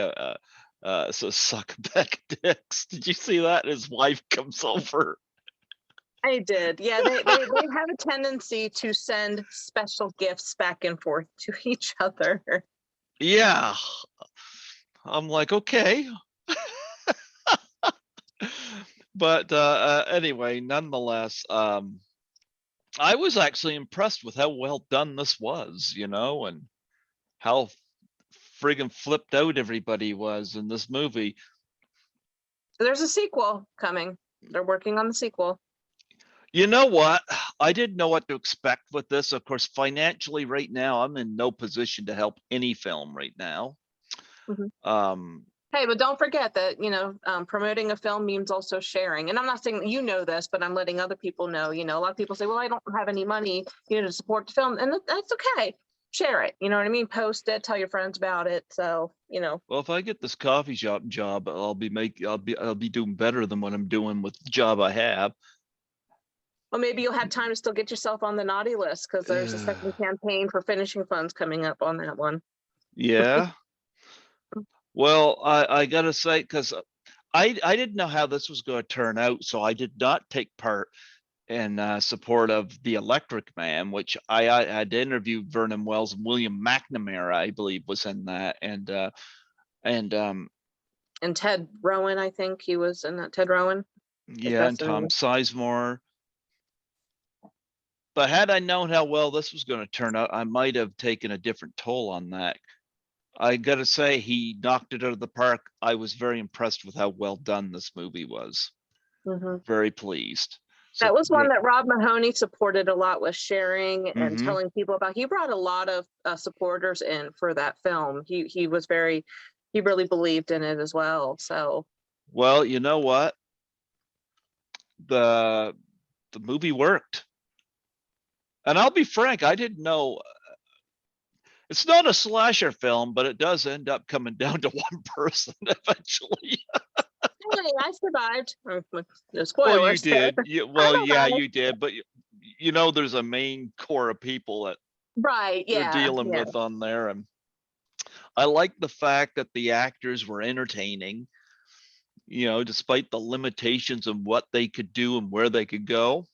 So suck back dicks. Did you see that? His wife comes over. I did. Yeah, they have a tendency to send special gifts back and forth to each other. Yeah. I'm like, okay. But anyway, nonetheless, I was actually impressed with how well done this was, and how friggin' flipped out everybody was in this movie. There's a sequel coming. They're working on the sequel. You know what? I didn't know what to expect with this. Of course, financially right now, I'm in no position to help any film right now. Mhm. Hey, but don't forget that, promoting a film means also sharing. And I'm not saying that you know this, but I'm letting other people know. A lot of people say, well, I don't have any money, to support the film. And that's okay. Share it. You know what I mean? Post it, tell your friends about it. So, Well, if I get this coffee shop job, I'll be doing better than what I'm doing with the job I have. well, maybe you'll have time to still get yourself on the naughty list, because there's a second campaign for finishing funds coming up on that one. Yeah. Well, I gotta say, because I didn't know how this was going to turn out, so I did not take part in support of The Electric Man, which I had interviewed Vernon Wells and William McNamara, I believe, was in that, and Ted Rowan, I think he was in that. Ted Rowan. yeah, and Tom Sizemore. But had I known how well this was going to turn out, I might have taken a different toll on that. I gotta say, he knocked it out of the park. I was very impressed with how well done this movie was. Very pleased. So That was one that Rob Mahoney supported a lot, with sharing and Mhm. telling people about. He brought a lot of supporters in for that film. He was very, he really believed in it as well. So, Well, you know what? The movie worked. And I'll be frank, I didn't know it's not a slasher film, but it does end up coming down to one person eventually. hey, I survived. No Well, you spoilers. did. I Well, don't yeah, know. you did, but there's a main core of people that Right? they're Yeah. dealing Yeah. with on there, and I like the fact that the actors were entertaining, despite the limitations of what they could do and where they could go.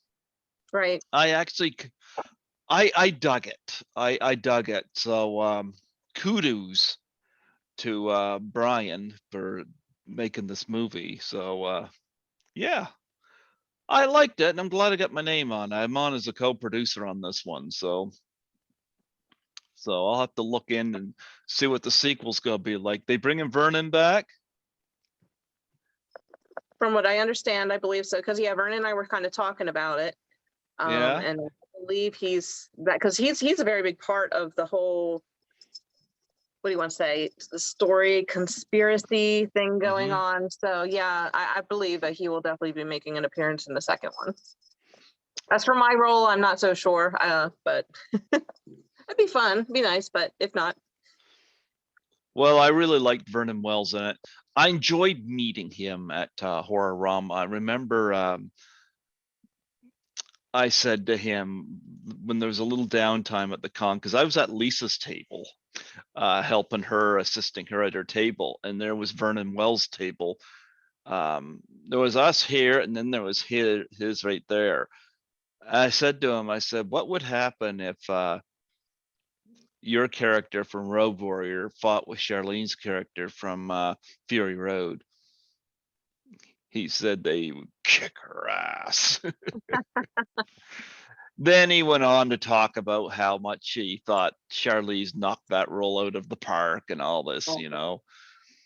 Right. I actually I dug it. I dug it. So kudos to Brian for making this movie. So yeah, I liked it, and I'm glad I got my name on. I'm on as a co-producer on this one, so I'll have to look in and see what the sequel's gonna be like. They bringing Vernon back? From what I understand, I believe so. Because Vernon and I were kind of talking about it. Yeah. And I believe he's that, because he's a very big part of the whole, what do you want to say, the story conspiracy thing going on. So yeah, I believe that he will definitely be making an appearance in the second one. As for my role, I'm not so sure, but it'd be fun, be nice, but if not. Well, I really liked Vernon Wells in it. I enjoyed meeting him at Horror Rum. I remember I said to him when there was a little downtime at the con, because I was at Lisa's table, helping her, assisting her at her table, and there was Vernon Wells' table. There was us here, and then there was his right there. I said to him, I said, what would happen if your character from Road Warrior fought with Charlene's character from Fury Road? He said they would kick her ass. Then he went on to talk about how much he thought Charlize knocked that role out of the park and all this, you know.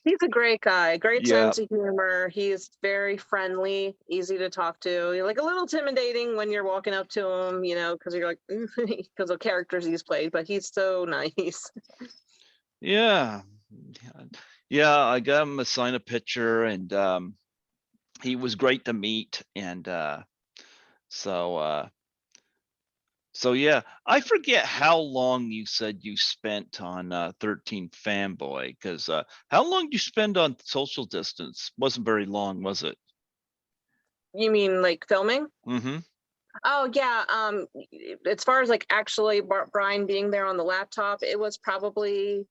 He's a great guy, great Yeah. sense of humor. He's very friendly, easy to talk to. You're like a little intimidating when you're walking up to him, you know, because you're like, because of characters he's played, but he's so nice. Yeah. Yeah, I got him to sign a picture, and he was great to meet. And so yeah, I forget how long you said you spent on 13 Fanboy, because how long did you spend on Social Distance? Wasn't very long, was it? You mean like filming? Mm-hmm. Oh yeah. As far as like actually Brian being there on the laptop, it was probably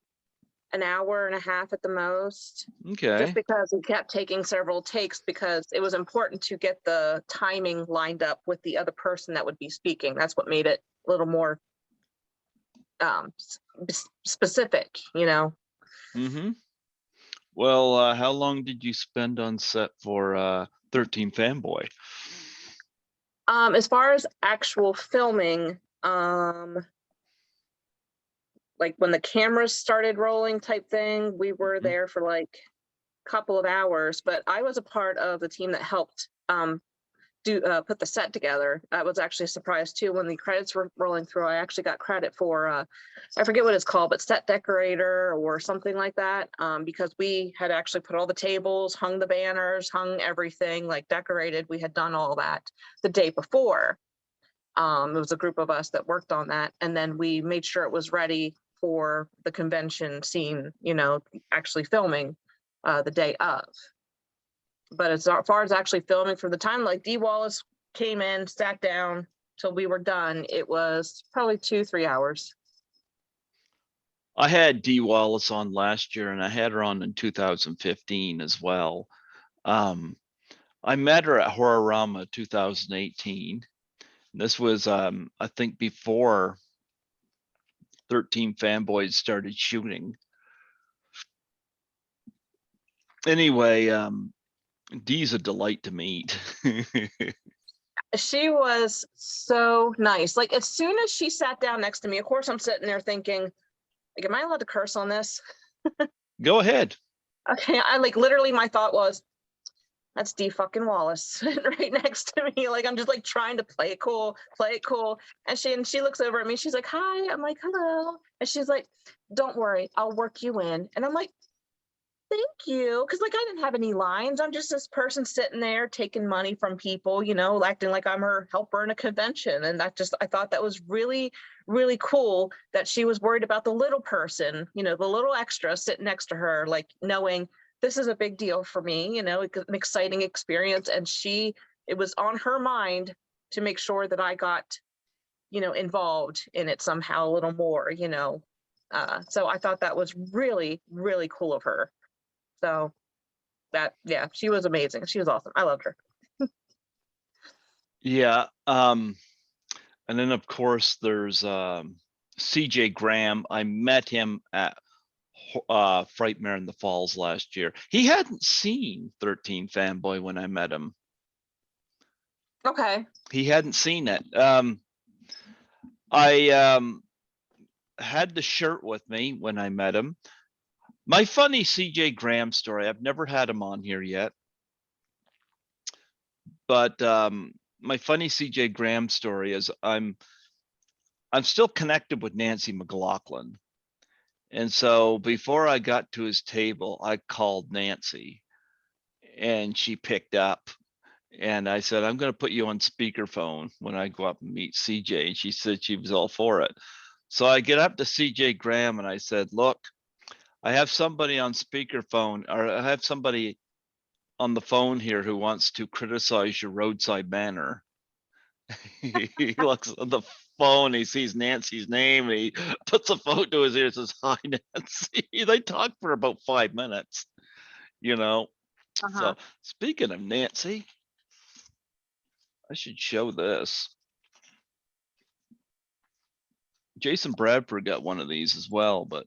an hour and a half at the most. Okay. Just because we kept taking several takes because it was important to get the timing lined up with the other person that would be speaking. That's what made it a little more specific, you know. Mm-hmm. Well, how long did you spend on set for 13 Fanboy? As far as actual filming, like when the cameras started rolling type thing, we were there for like a couple of hours, but I was a part of the team that helped put the set together. I was actually surprised too when the credits were rolling through. I actually got credit for I forget what it's called, but set decorator or something like that, because we had actually put all the tables, hung the banners, hung everything, like decorated. We had done all that the day before. It was a group of us that worked on that, and then we made sure it was ready for the convention scene, you know, actually filming the day of. But as far as actually filming, for the time like Dee Wallace came in, sat down till we were done, it was probably 2-3 hours. I had Dee Wallace on last year, and I had her on in 2015 as well. I met her at Horrorama 2018. This was, I think, before 13 Fanboys started shooting. Anyway, Dee's a delight to meet. She was so nice. Like as soon as she sat down next to me, of course I'm sitting there thinking, like, am I allowed to curse on this? Go ahead. Okay, I like literally my thought was, that's Dee fucking Wallace right next to me. Like I'm just like trying to play it cool. And she looks over at me. She's like, hi. I'm like, hello. And she's like, don't worry, I'll work you in. And I'm like, thank you. Cause like I didn't have any lines. I'm just this person sitting there taking money from people, you know, acting like I'm her helper in a convention. And I thought that was really, really cool that she was worried about the little person, you know, the little extra sitting next to her, like knowing this is a big deal for me, you know, an exciting experience. And it was on her mind to make sure that I got, you know, involved in it somehow a little more, you know. So I thought that was really, really cool of her. So yeah, she was amazing. She was awesome. I loved her. Yeah. And then of course there's CJ Graham. I met him at Frightmare in the Falls last year. He hadn't seen 13 Fanboy when I met him. Okay. He hadn't seen it. I had the shirt with me when I met him. My funny CJ Graham story, I've never had him on here yet, but my funny CJ Graham story is I'm still connected with Nancy McLaughlin. And so before I got to his table, I called Nancy and she picked up, and I said, I'm going to put you on speakerphone when I go up and meet CJ. And she said she was all for it. So I get up to CJ Graham and I said, look, I have somebody on speakerphone, or I have somebody on the phone here who wants to criticize your roadside banner. He looks at the phone, he sees Nancy's name, and he puts a phone to his ear and says, hi, Nancy. They talked for about 5 minutes, you know. So speaking of Nancy, I should show this. Jason Bradford got one of these as well, but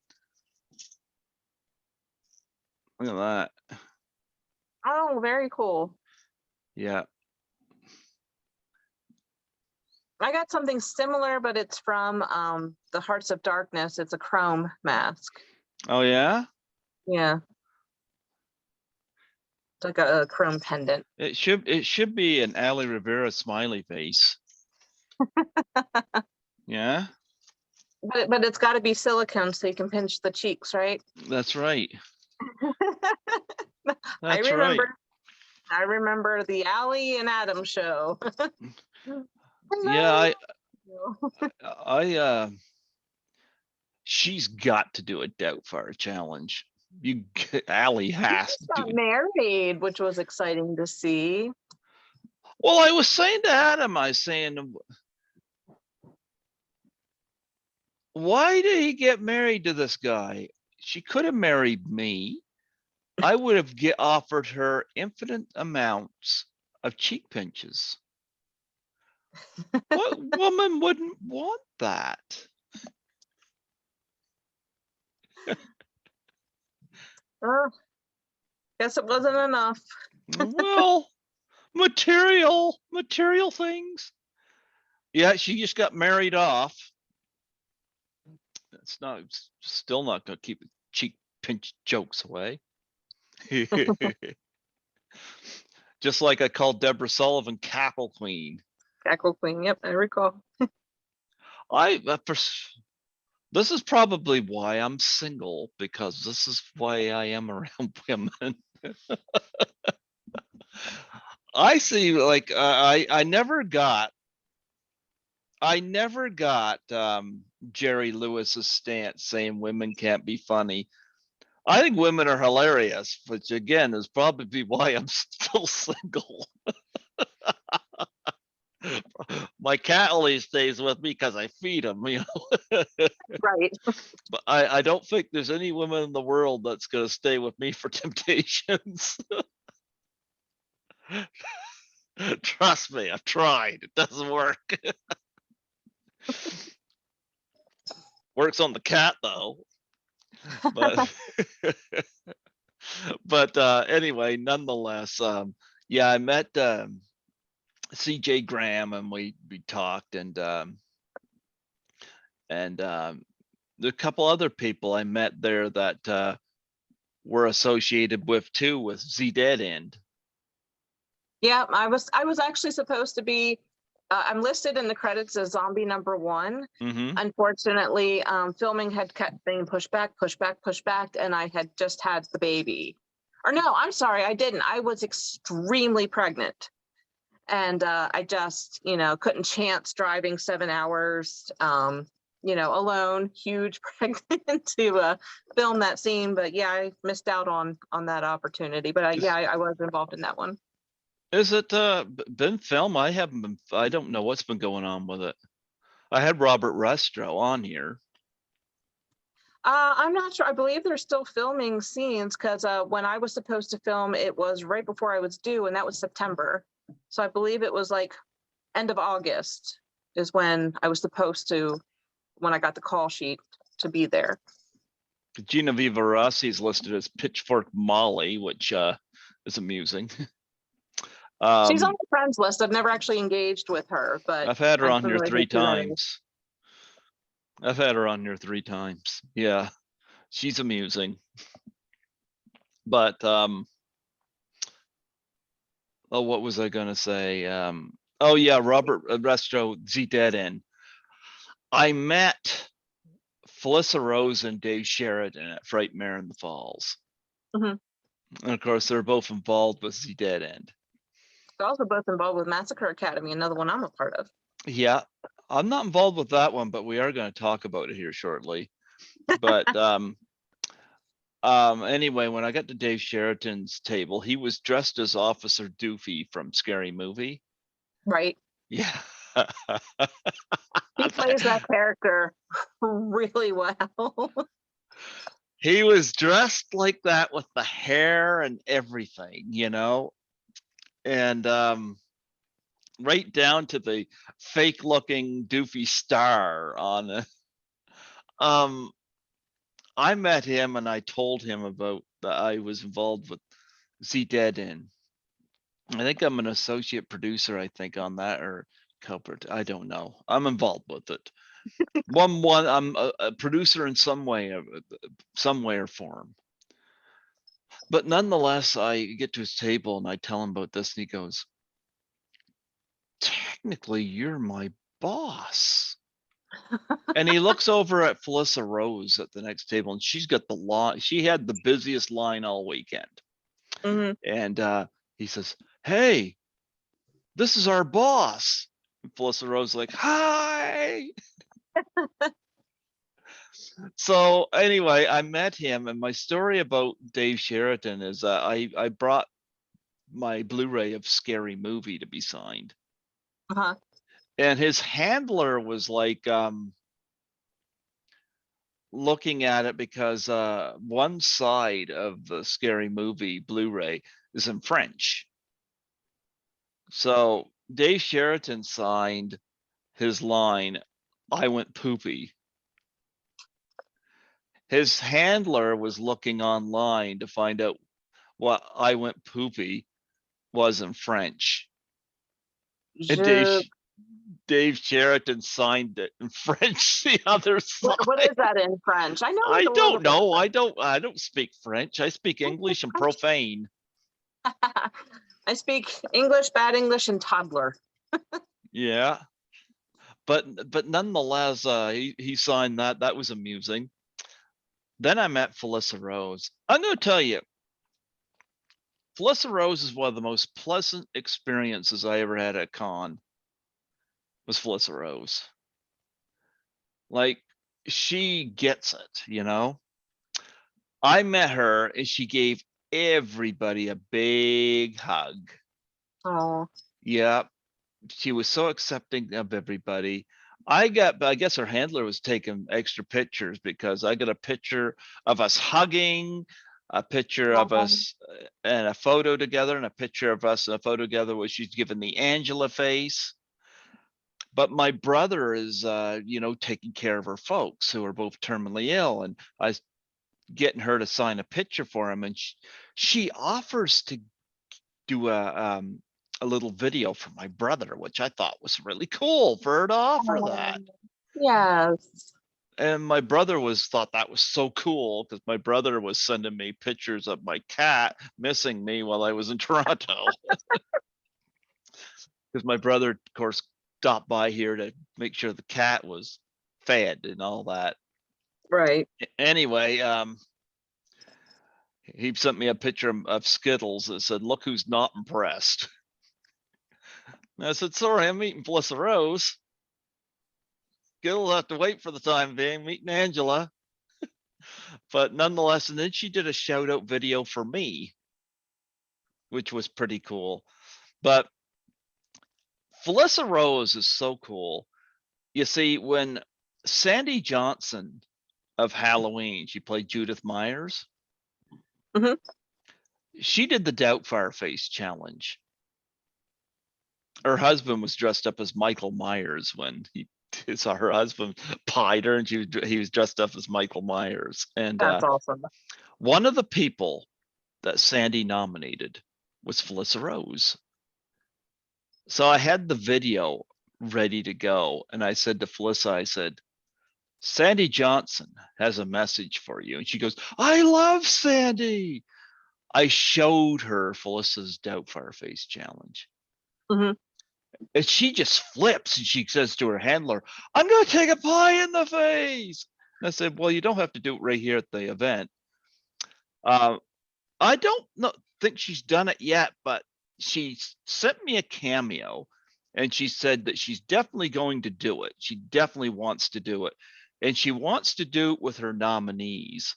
look at that. Oh, very cool. Yeah. I got something similar, but it's from the Hearts of Darkness. It's a chrome mask. Oh yeah. Yeah. It's like a chrome pendant. It should be an Ali Rivera smiley face. Yeah. But it's got to be silicone so you can pinch the cheeks, right? That's right. I That's right. remember the Ali and Adam show. Yeah, she's got to do a Doubtfire challenge. Ali has to got do it. married, which was exciting to see. Well, I was saying to Adam, I was saying, why did he get married to this guy? She could have married me. I would have offered her infinite amounts of cheek pinches. What woman wouldn't want that? Guess it wasn't enough. Well, material things. Yeah, she just got married off. It's still not gonna keep cheek pinch jokes away. Just like I called Deborah Sullivan Cackle Queen. Cackle Queen, yep, I recall. This is probably why I'm single, because this is why I am around women. I see, like, I never got Jerry Lewis's stance saying women can't be funny. I think women are hilarious, which again is probably why I'm still single. My cat only stays with me because I feed him, you know. Right. But I don't think there's any woman in the world that's gonna stay with me for temptations. Trust me, I've tried. It doesn't work. Works on the cat though. But anyway, nonetheless, yeah, I met CJ Graham and we talked, and a couple other people I met there that were associated with too, with Z Dead End. Yeah, I was actually supposed to be. I'm listed in the credits as zombie number 1. Mm-hmm. Unfortunately, filming had kept being pushed back, and I had just had the baby. Or no, I'm sorry, I didn't. I was extremely pregnant, and I just, couldn't chance driving 7 hours, alone, huge pregnant to film that scene. But yeah, I missed out on that opportunity. But I was involved in that one. Is it been filmed? I don't know what's been going on with it. I had Robert Restro on here. I'm not sure. I believe they're still filming scenes, because when I was supposed to film, it was right before I was due, and that was September. So I believe it was like end of August is when I was supposed to, when I got the call sheet to be there. Genevieve Rossi is listed as Pitchfork Molly, which is amusing. She's on the friends list. I've never actually engaged with her, but I've had her on here 3 times. I've had her on here 3 times. Yeah, she's amusing. But oh, what was I gonna say? Oh yeah, Robert Restro, Z Dead End. I met Felissa Rose and Dave Sheridan at Frightmare in the Falls. Mm-hmm. And of course, they're both involved with Z Dead End. They're also both involved with Massacre Academy, another one I'm a part of. Yeah, I'm not involved with that one, but we are going to talk about it here shortly. But anyway, when I got to Dave Sheridan's table, he was dressed as Officer Doofy from Scary Movie. Right. Yeah. He plays that character really well. He was dressed like that with the hair and everything, you know, and right down to the fake looking doofy star on it. Um, I met him and I told him about that I was involved with Z Dead in. I think I'm an associate producer, I think, on that, or Gilbert. I don't know. I'm involved with it. I'm a producer in some way, or form. But nonetheless, I get to his table and I tell him about this, and he goes, "Technically, you're my boss." And he looks over at Felissa Rose at the next table, and she's got the line. She had the busiest line all weekend. Mhm. And he says, "Hey, this is our boss." And Felissa Rose is like, "Hi." So anyway, I met him, and my story about Dave Sheridan is I brought my Blu-ray of Scary Movie to be signed, Uh-huh. and his handler was like looking at it because one side of the Scary Movie Blu-ray is in French. So Dave Sheridan signed his line, "I went poopy." His handler was looking online to find out what "I went poopy" was in French. And Je, Dave Sheridan signed it in French the other what side. is that in French? I know I a little don't bit of know. I don't speak French. I speak English and French. profane. I speak English, bad English, and toddler. Yeah. But nonetheless, he signed that. That was amusing. Then I met Felissa Rose. I'm gonna tell you, Felissa Rose is one of the most pleasant experiences I ever had at con. Was Felissa Rose. Like, she gets it, you know? I met her and she gave everybody a big hug. Oh, Yeah, she was so accepting of everybody. I guess her handler was taking extra pictures because I got a picture of us hugging, a picture of us and a photo together, and a picture of us and a photo together where she's giving the Angela face. But my brother is, taking care of her folks who are both terminally ill, and I was getting her to sign a picture for him, and she offers to do a little video for my brother, which I thought was really cool for her to offer that. yes. And my brother thought that was so cool because my brother was sending me pictures of my cat missing me while I was in Toronto. Because my brother, of course, stopped by here to make sure the cat was fed and all that. Right. Anyway, he sent me a picture of Skittles that said, "Look who's not impressed." And I said, "Sorry, I'm meeting Felissa Rose. Skittles have to wait for the time being, meeting Angela." But nonetheless, and then she did a shout out video for me, which was pretty cool. But Felissa Rose is so cool. You see, when Sandy Johnson of Halloween, she played Judith Myers. Mhm. She did the Doubtfire Face challenge. Her husband was dressed up as Michael Myers when he saw her husband pied her, and he was dressed up as Michael Myers. And That's awesome. one of the people that Sandy nominated was Felissa Rose. So I had the video ready to go, and I said to Felissa, I said, "Sandy Johnson has a message for you." And she goes, "I love Sandy." I showed her Felissa's Doubtfire Face challenge. Mhm. And she just flips and she says to her handler, "I'm going to take a pie in the face." And I said, "Well, you don't have to do it right here at the event." Uh, I don't think she's done it yet, but she sent me a cameo and she said that she's definitely going to do it. She definitely wants to do it. And she wants to do it with her nominees.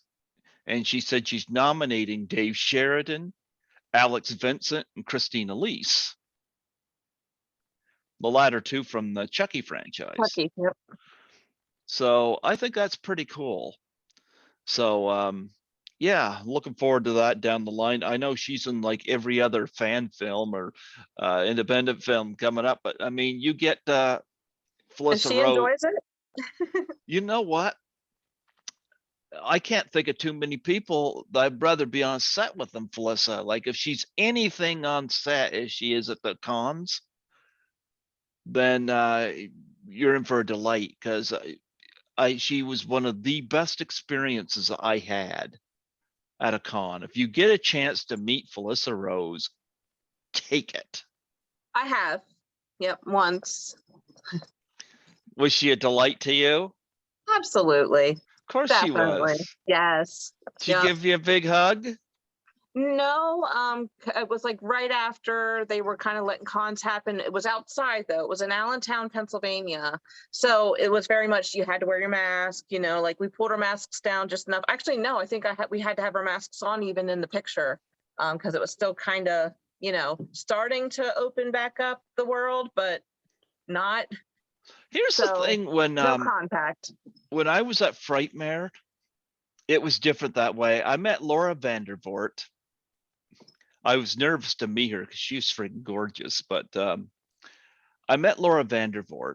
And she said she's nominating Dave Sheridan, Alex Vincent, and Christine Elise. The latter two from the Chucky franchise. Lucky. Yep. So I think that's pretty cool. So Yeah, looking forward to that down the line. I know she's in like every other fan film or independent film coming up, but I mean, you get If Felissa she Rose. enjoys it, You know what? I can't think of too many people that I'd rather be on set with than Felissa. Like if she's anything on set as she is at the cons, then you're in for a delight because she was one of the best experiences I had at a con. If you get a chance to meet Felissa Rose, take it. I have. Yep, once. Was she a delight to you? Absolutely. Of course she Definitely. was. Yes. She Yep. give you a big hug? No, it was like right after they were kind of letting cons happen. It was outside though. It was in Allentown, Pennsylvania. So it was very much you had to wear your mask, you know, like we pulled our masks down just enough. Actually, no, I think we had to have our masks on even in the picture, because it was still kind of, you know, starting to open back up the world, but not. Here's the So thing no contact. when I was at Frightmare, it was different that way. I met Laura Vandervoort. I was nervous to meet her because she was freaking gorgeous, but I met Laura Vandervoort.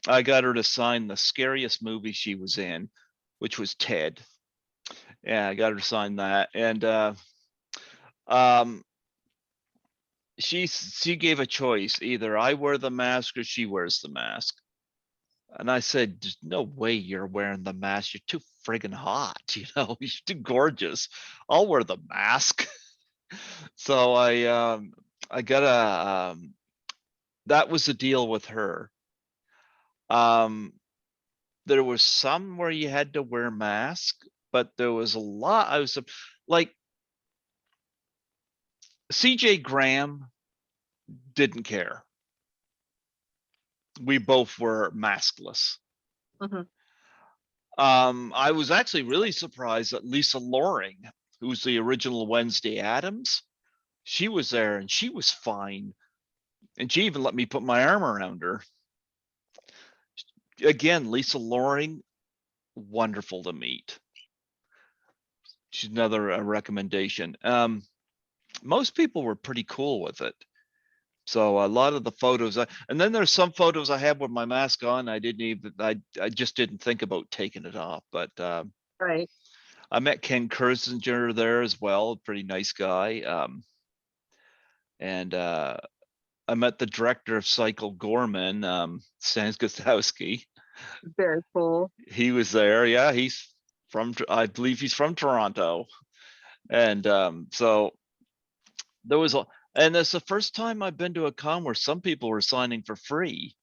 I got her to sign the scariest movie she was in, which was Ted. Yeah, I got her to sign that. And um she gave a choice. Either I wear the mask or she wears the mask. And I said, there's no way you're wearing the mask. You're too friggin' hot, you know, you're too gorgeous. I'll wear the mask. So I got a that was the deal with her. Um there was some where you had to wear mask, but there was a lot I was like CJ Graham didn't care. We both were maskless. Mhm. I was actually really surprised that Lisa Loring, who's the original Wednesday Addams, she was there and she was fine. And she even let me put my arm around her. Again, Lisa Loring, wonderful to meet. She's another recommendation. Most people were pretty cool with it. So a lot of the photos, and then there's some photos I have with my mask on. I just didn't think about taking it off. But Right. I met Ken Kersinger there as well, pretty nice guy. And I met the director of Cycle Gorman, Stan Gostowski. Very cool. He was there. Yeah, I believe he's from Toronto. And so there was and it's the first time I've been to a con where some people were signing for free.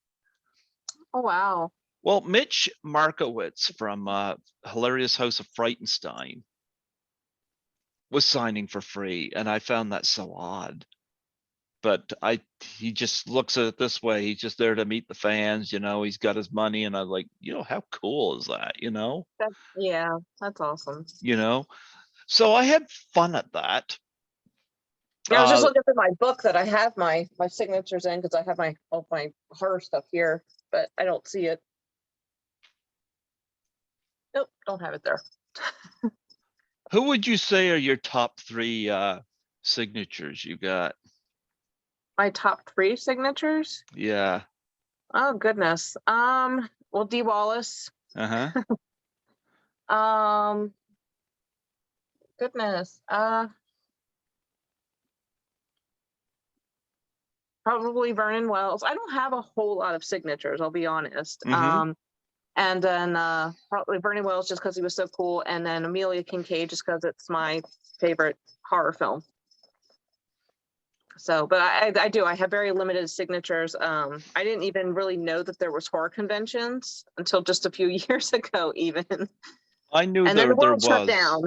Oh wow. Well, Mitch Markowitz from Hilarious House of Frightenstein was signing for free, and I found that so odd. But he just looks at it this way. He's just there to meet the fans, you know, he's got his money, and I'm like, you know, how cool is that, you know? Yeah, that's awesome. You know? So I had fun at that. Yeah, I was just looking for my book that I have my signatures in because I have all my horror stuff here, but I don't see it. Nope, don't have it there. Who would you say are your top 3 signatures you got? My top 3 signatures? Yeah. Oh goodness. Well, D. Wallace. Uh-huh. Goodness. Probably Vernon Wells. I don't have a whole lot of signatures, I'll be honest. Mm-hmm. And then probably Vernon Wells just because he was so cool, and then Amelia Kincaid just because it's my favorite horror film. So, but I have very limited signatures. I didn't even really know that there was horror conventions until just a few years ago, even. I knew And then the there world shut was. down.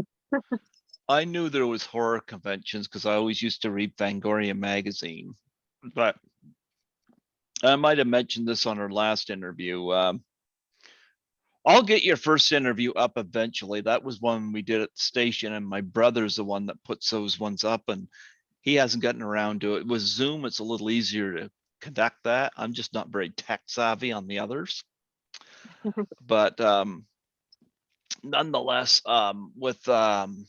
I knew there was horror conventions because I always used to read Fangoria magazine. But I might have mentioned this on our last interview. I'll get your first interview up eventually. That was one we did at the station, and my brother's the one that puts those ones up, and he hasn't gotten around to it. With Zoom, it's a little easier to conduct that. I'm just not very tech savvy on the others. But nonetheless, with the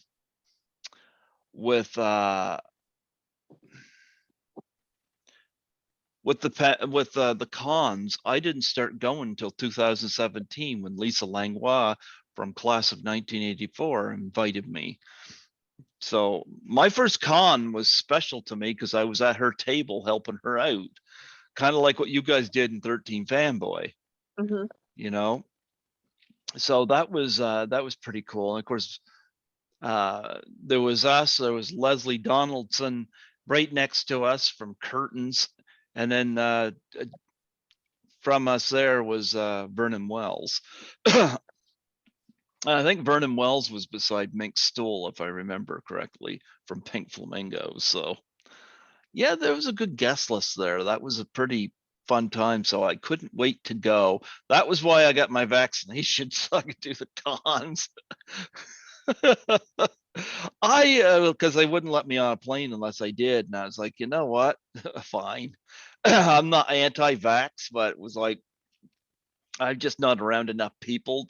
cons, I didn't start going until 2017 when Lisa Langlois from class of 1984 invited me. So my first con was special to me because I was at her table helping her out, kind of like what you guys did in 13 Fanboy, Mhm. you know. So that was pretty cool. And of course, there was us, there was Leslie Donaldson right next to us from Curtains, and then from us there was Vernon Wells. I think Vernon Wells was beside Mink Stool, if I remember correctly, from Pink Flamingos. So yeah, there was a good guest list there. That was a pretty fun time. So I couldn't wait to go. That was why I got my vaccination so I could do the cons. Because they wouldn't let me on a plane unless I did. And I was like, you know what? Fine. I'm not anti-vax, but it was like, I'm just not around enough people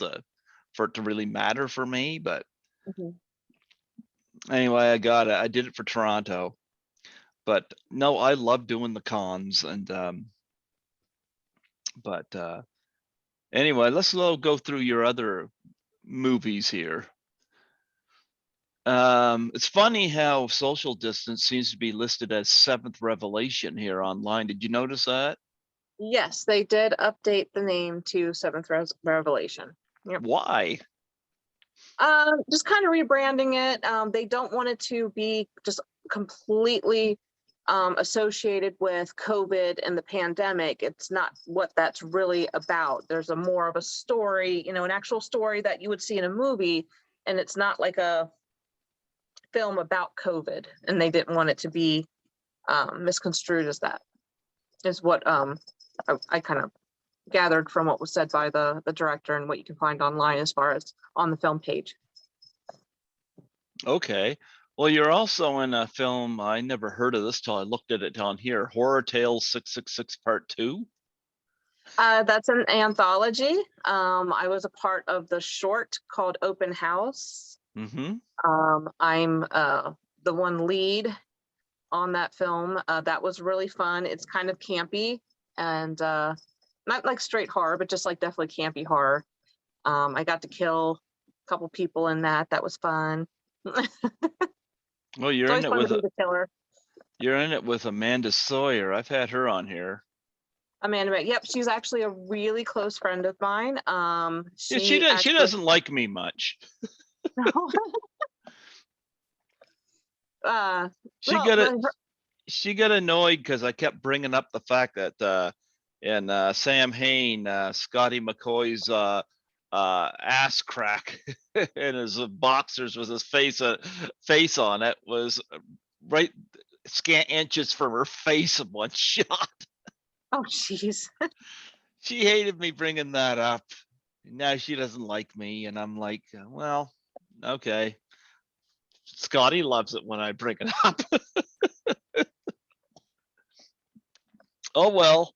for it to really matter for me. But Mhm. anyway, I got it. I did it for Toronto. But no, I love doing the cons. And but anyway, let's go through your other movies here. It's funny how social distance seems to be listed as seventh revelation here online. Did you notice that? Yes, they did update the name to Seventh Revelation. Yep. Why? Just kind of rebranding it. They don't want it to be just completely associated with COVID and the pandemic. It's not what that's really about. There's a more of a story, an actual story that you would see in a movie, and it's not like a film about COVID. And they didn't want it to be misconstrued as that. Is what I kind of gathered from what was said by the director and what you can find online as far as on the film page. Okay. Well, you're also in a film. I never heard of this till I looked at it on here. Horror Tales 666 Part 2. That's an anthology. I was a part of the short called Open House. Mm-hmm. I'm the one lead on that film. That was really fun. It's kind of campy and not like straight horror, but just like definitely campy horror. I got to kill a couple people in that. That was fun. Well, It's always fun to be the killer. you're in it with Amanda Sawyer. I've had her on here. Amanda, yep, she's actually a really close friend of mine. Yeah, She she actually doesn't like me much. She well, got it. She got annoyed because I kept bringing up the fact that in Sam Hain, Scotty McCoy's ass crack in his boxers with his face on it was right scant inches from her face in one shot. oh, jeez. She hated me bringing that up. Now she doesn't like me, and I'm like, well, okay. Scotty loves it when I bring it up. Oh well.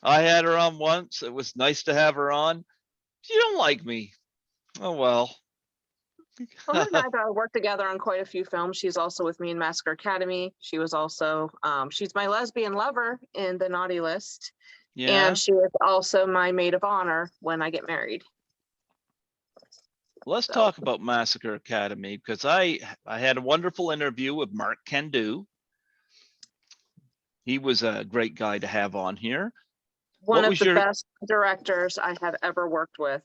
I had her on once. It was nice to have her on. She don't like me. Oh well. Well, her and I worked together on quite a few films. She's also with me in Massacre Academy. She was also, she's my lesbian lover in the Naughty List. Yeah. And she is also my maid of honor when I get married. Let's talk about Massacre Academy because I had a wonderful interview with Mark Kendu. He was a great guy to have on here. One of the best directors I have ever worked with.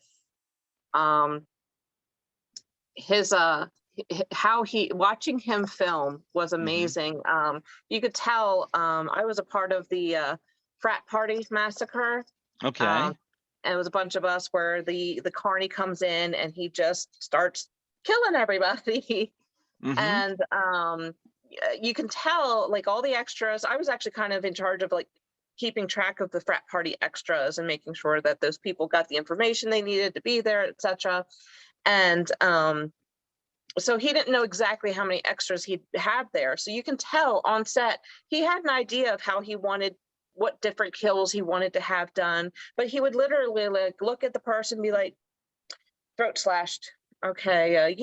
Watching him film was amazing. Mm-hmm. You could tell I was a part of the frat party massacre. Okay. And it was a bunch of us where the carny comes in and he just starts killing everybody. Mm-hmm. And you can tell like all the extras. I was actually kind of in charge of like keeping track of the frat party extras and making sure that those people got the information they needed to be there, etc. And so he didn't know exactly how many extras he had there. So you can tell on set, he had an idea of how he wanted, what different kills he wanted to have done. But he would literally like look at the person and be like, throat slashed. Okay, let's,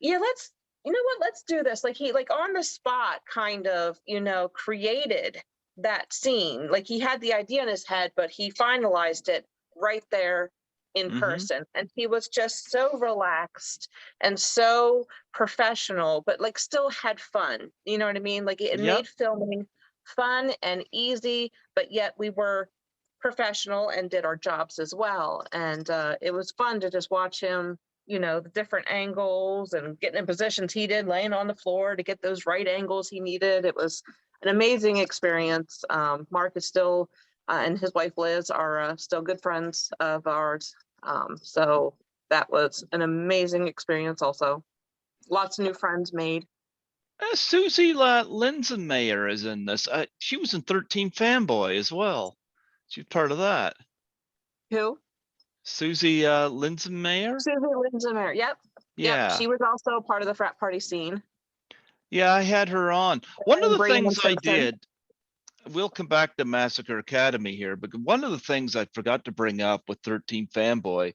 you know what, let's do this. Like he, like on the spot kind of, created that scene. Like he had the idea in his head, but he finalized it right there in person. And he was just so relaxed and so professional, but like still had fun. You know what I mean? Like it Yep. made filming fun and easy, but yet we were professional and did our jobs as well. And it was fun to just watch him, the different angles and getting in positions he did, laying on the floor to get those right angles he needed. It was an amazing experience. Mark is still, and his wife Liz are still good friends of ours. So that was an amazing experience also. Lots of new friends made. Susie Linsenmayer is in this. She was in 13 Fanboy as well. She's part of that. Who? Susie Linsenmayer? Susie Linsenmayer. Yep. Yep. Yeah. She was also part of the frat party scene. Yeah, I had her on. One of the Brian things I Simpson. did, we'll come back to Massacre Academy here, but one of the things I forgot to bring up with 13 Fanboy,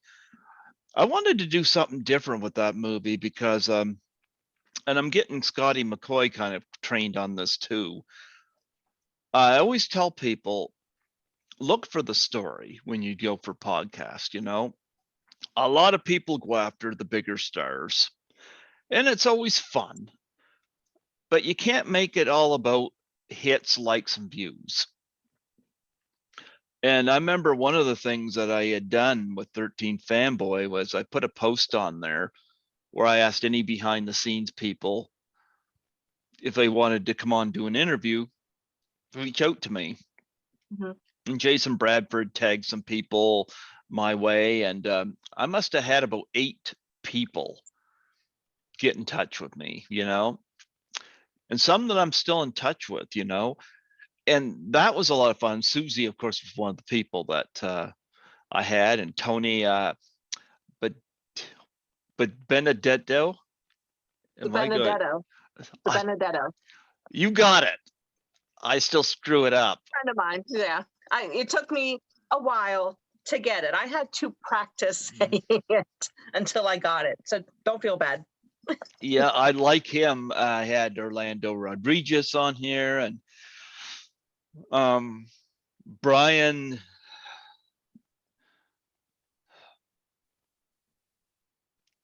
I wanted to do something different with that movie because, and I'm getting Scotty McCoy kind of trained on this too. I always tell people, look for the story when you go for podcast, A lot of people go after the bigger stars, and it's always fun, but you can't make it all about hits, likes, and views. And I remember one of the things that I had done with 13 Fanboy was I put a post on there where I asked any behind the scenes people if they wanted to come on do an interview, reach out to me. And Jason Bradford tagged some people my way, and I must have had about 8 people get in touch with me, and some that I'm still in touch with, and that was a lot of fun. Susie, of course, was one of the people that I had, and Tony, but Benedetto. Am I good? Benedetto. You got it. I still screw it up. Friend of mine. Yeah. It took me a while to get it. I had to practice saying it until I got it. So don't feel bad. Yeah, I like him. I had Orlando Rodriguez on here, and Brian.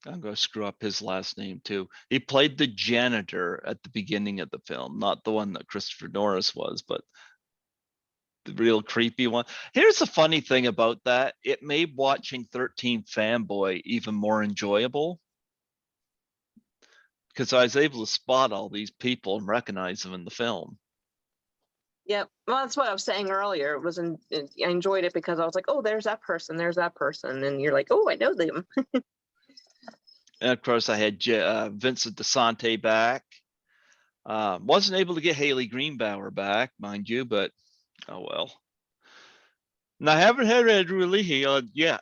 I'm going to screw up his last name too. He played the janitor at the beginning of the film, not the one that Christopher Norris was, but the real creepy one. Here's the funny thing about that. It made watching 13 Fanboy even more enjoyable because I was able to spot all these people and recognize them in the film. Yep. Well, that's what I was saying earlier. I enjoyed it because I was like, oh, there's that person. And you're like, oh, I know them. And of course, I had Vincent DeSante back. Wasn't able to get Haley Greenbauer back, mind you, but oh well. And I haven't had Andrew Leahy on yet.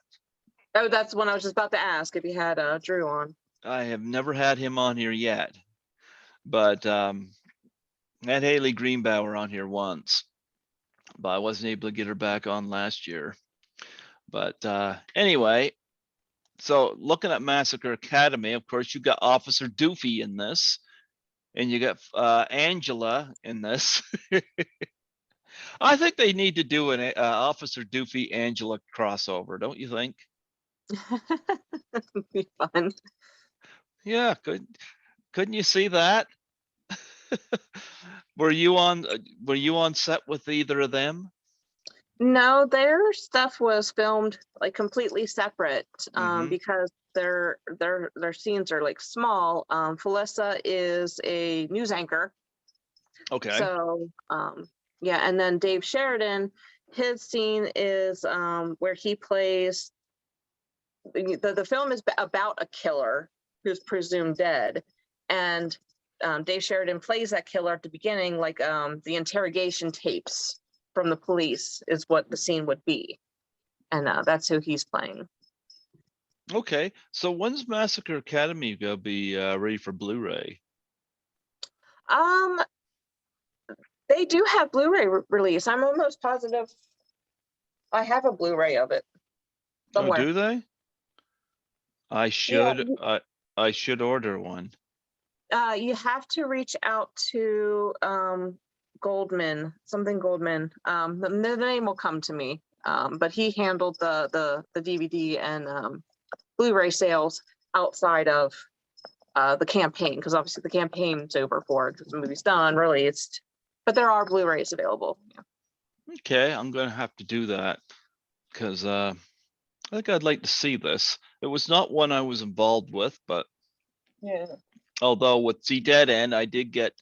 Oh, that's when I was just about to ask if you had Drew on. I have never had him on here yet, but I had Haley Greenbauer on here once, but I wasn't able to get her back on last year. But anyway, so looking at Massacre Academy, of course, you got Officer Doofy in this, and you got Angela in this. I think they need to do an Officer Doofy Angela crossover, don't you think? It'd be fun. Yeah, couldn't you see that? Were you on set with either of them? No, their stuff was filmed like completely separate because their scenes are like small. Felissa is a news anchor. Okay. So yeah, and then Dave Sheridan, his scene is where he plays. The film is about a killer who's presumed dead, and Dave Sheridan plays that killer at the beginning, like the interrogation tapes from the police is what the scene would be, and that's who he's playing. Okay, so when's Massacre Academy gonna be ready for Blu-ray? They do have Blu-ray release. I'm almost positive I have a Blu-ray of it somewhere. Oh, do they? I Yeah, should, I should order one. you have to reach out to Goldman, something Goldman. The name will come to me. But he handled the DVD and Blu-ray sales outside of the campaign, because obviously the campaign's over for it because the movie's done, released. But there are Blu-rays available. Yeah. Okay, I'm gonna have to do that because I think I'd like to see this. It was not one I was involved with, but Yeah. although with the Dead End, I did get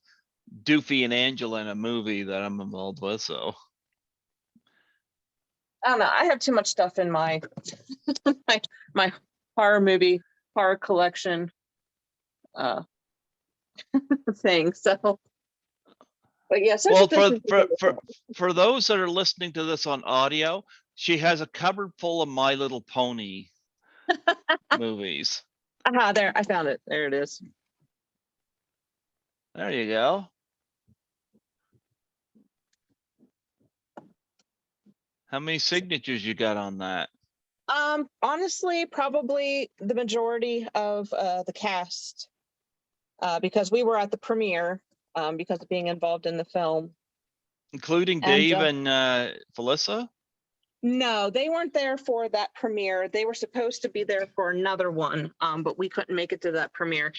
Doofy and Angela in a movie that I'm involved with. So I don't know. I have too much stuff in my my horror collection thing. So, but yeah, social well, distance is wonderful. for those that are listening to this on audio, she has a cupboard full of My Little Pony movies. There, I found it. There it is. There you go. How many signatures you got on that? Honestly, probably the majority of the cast, because we were at the premiere, because of being involved in the film. Including And Dave and Felissa? no, they weren't there for that premiere. They were supposed to be there for another one, but we couldn't make it to that premiere.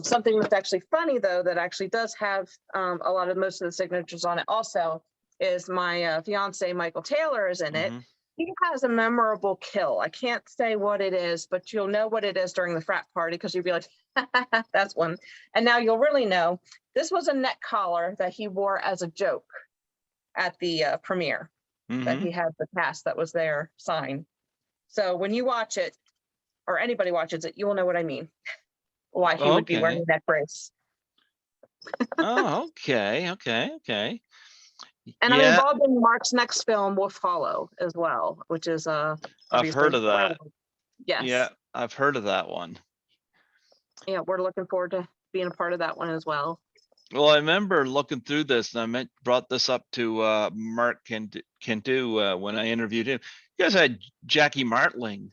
Something that's actually funny, though, that actually does have a lot of most of the signatures on it also is my fiance, Michael Taylor, is in it. Mhm. He has a memorable kill. I can't say what it is, but you'll know what it is during the frat party because you'll be like, that's one. And now you'll really know. This was a neck collar that he wore as a joke at the premiere. That he Mhm. had the cast that was there sign. So when you watch it, or anybody watches it, you will know what I mean. Why he would be wearing Okay. a neck brace. Oh, okay. Okay. And I'm Yeah, involved in Mark's next film, Wolf Hollow, as well, which is I've heard obviously of that. Yeah, yes. I've heard of that one. Yeah, we're looking forward to being a part of that one as well. Well, I remember looking through this, and brought this up to Mark Cantu when I interviewed him. You guys had Jackie Martling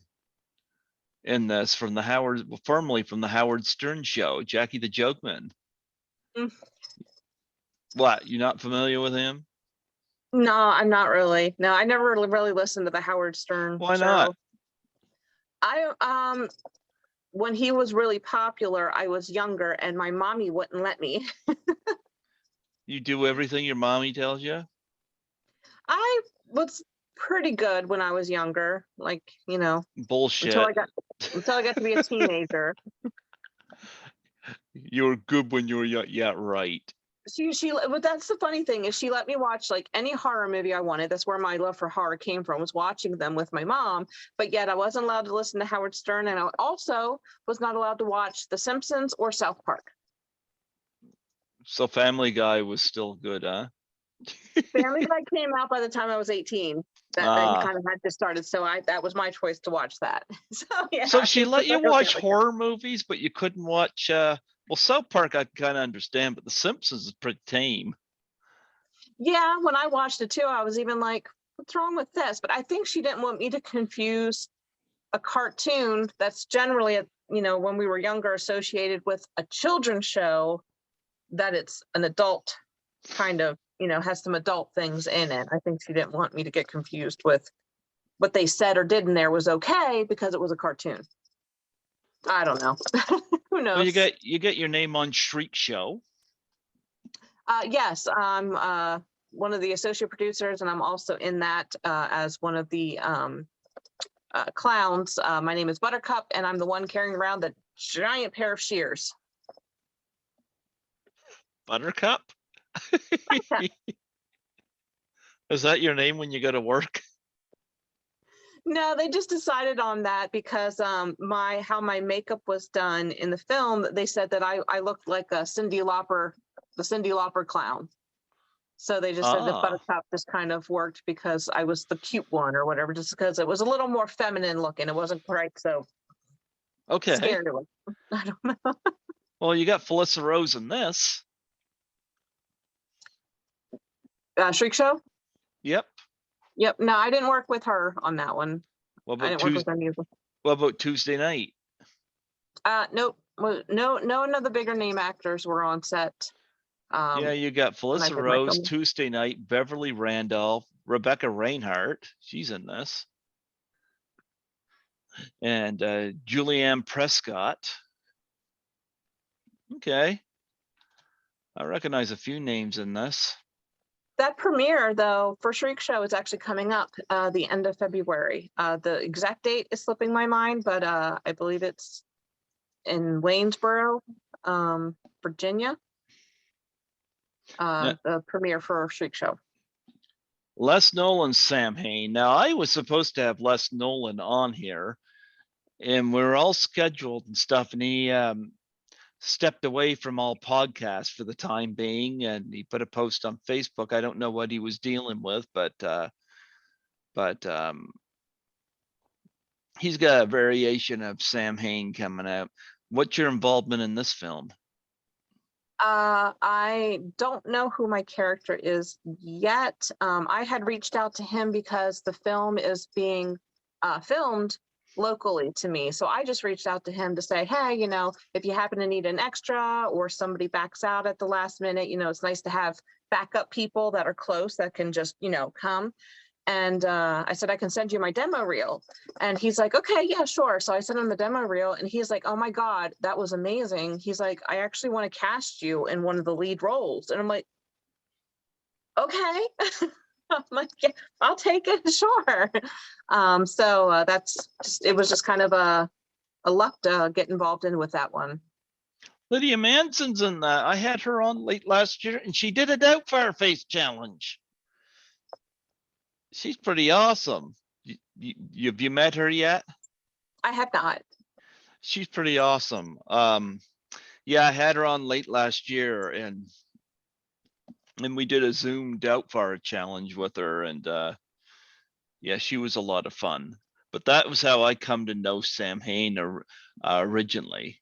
in this formerly from the Howard Stern show, Jackie the Jokeman. Mm. What? You're not familiar with him? No, I'm not really. No, I never really listened to the Howard Stern Why not? show. I when he was really popular, I was younger and my mommy wouldn't let me. You do everything your mommy tells you? I was pretty good when I was younger, like, until Bullshit. I got to be a teenager. You were good when you were young. Yeah, right. But that's the funny thing is she let me watch like any horror movie I wanted. That's where my love for horror came from, was watching them with my mom. But yet I wasn't allowed to listen to Howard Stern, and I also was not allowed to watch The Simpsons or South Park. So Family Guy was still good, huh? Family Guy came out by the time I was 18. That then kind of had just started, so that was my choice to watch that. So yeah. So she let you watch horror movies, but you couldn't watch well, South Park I kind of understand, but The Simpsons is pretty tame. Yeah, when I watched it too, I was even like, what's wrong with this? But I think she didn't want me to confuse a cartoon that's generally, when we were younger, associated with a children's show, that it's an adult kind of, has some adult things in it. I think she didn't want me to get confused with what they said or did in there was okay because it was a cartoon. I don't know. Who knows? Well, you get your name on Shriekshow. Yes, I'm one of the associate producers, and I'm also in that as one of the clowns. My name is Buttercup, and I'm the one carrying around the giant pair of shears. Buttercup? Is that your name when you go to work? No, they just decided on that because how my makeup was done in the film. They said that I looked like a Cyndi Lauper, the Cyndi Lauper clown. So they just said that Buttercup just kind of worked because I was the cute one or whatever, just because it was a little more feminine looking. It wasn't quite so scary. I don't know. Well, you got Felissa Rose in this. Shriekshow? Yep. Yep. No, I didn't work with her on that one. What I about didn't work with any of them. What about Tuesday Night? Nope. None of the bigger name actors were on set. Yeah, you got when I Felissa did my Rose, filming. Tuesday Night, Beverly Randolph, Rebecca Reinhart, she's in this, and Julianne Prescott. Okay, I recognize a few names in this. That premiere, though, for Shriekshow is actually coming up the end of February. The exact date is slipping my mind, but I believe it's in Waynesboro, Virginia. Now, The premiere for Shriekshow. Les Nolan, Sam Hain. Now, I was supposed to have Les Nolan on here, and we are all scheduled and stuff, and he stepped away from all podcasts for the time being, and he put a post on Facebook. I don't know what he was dealing with, but he's got a variation of Sam Hain coming out. What's your involvement in this film? I don't know who my character is yet. I had reached out to him because the film is being filmed locally to me. So I just reached out to him to say, hey, you know, if you happen to need an extra or somebody backs out at the last minute, you know, it's nice to have backup people that are close that can just, you know, come. And I said, I can send you my demo reel. And he's like, okay, yeah, sure. So I sent him the demo reel and he's like, oh my God, that was amazing. He's like, I actually want to cast you in one of the lead roles. And I'm like, okay. I'm like, yeah, I'll take it, sure. So that's just, it was just kind of a luck to get involved in with that one. Lydia Manson's in that. I had her on late last year, and she did a Doubtfire Face challenge. She's pretty awesome. Have you met her yet? I have not. She's pretty awesome. Yeah, I had her on late last year, and we did a Zoom Doubtfire challenge with her, and yeah, she was a lot of fun. But that was how I come to know Sam Hain originally.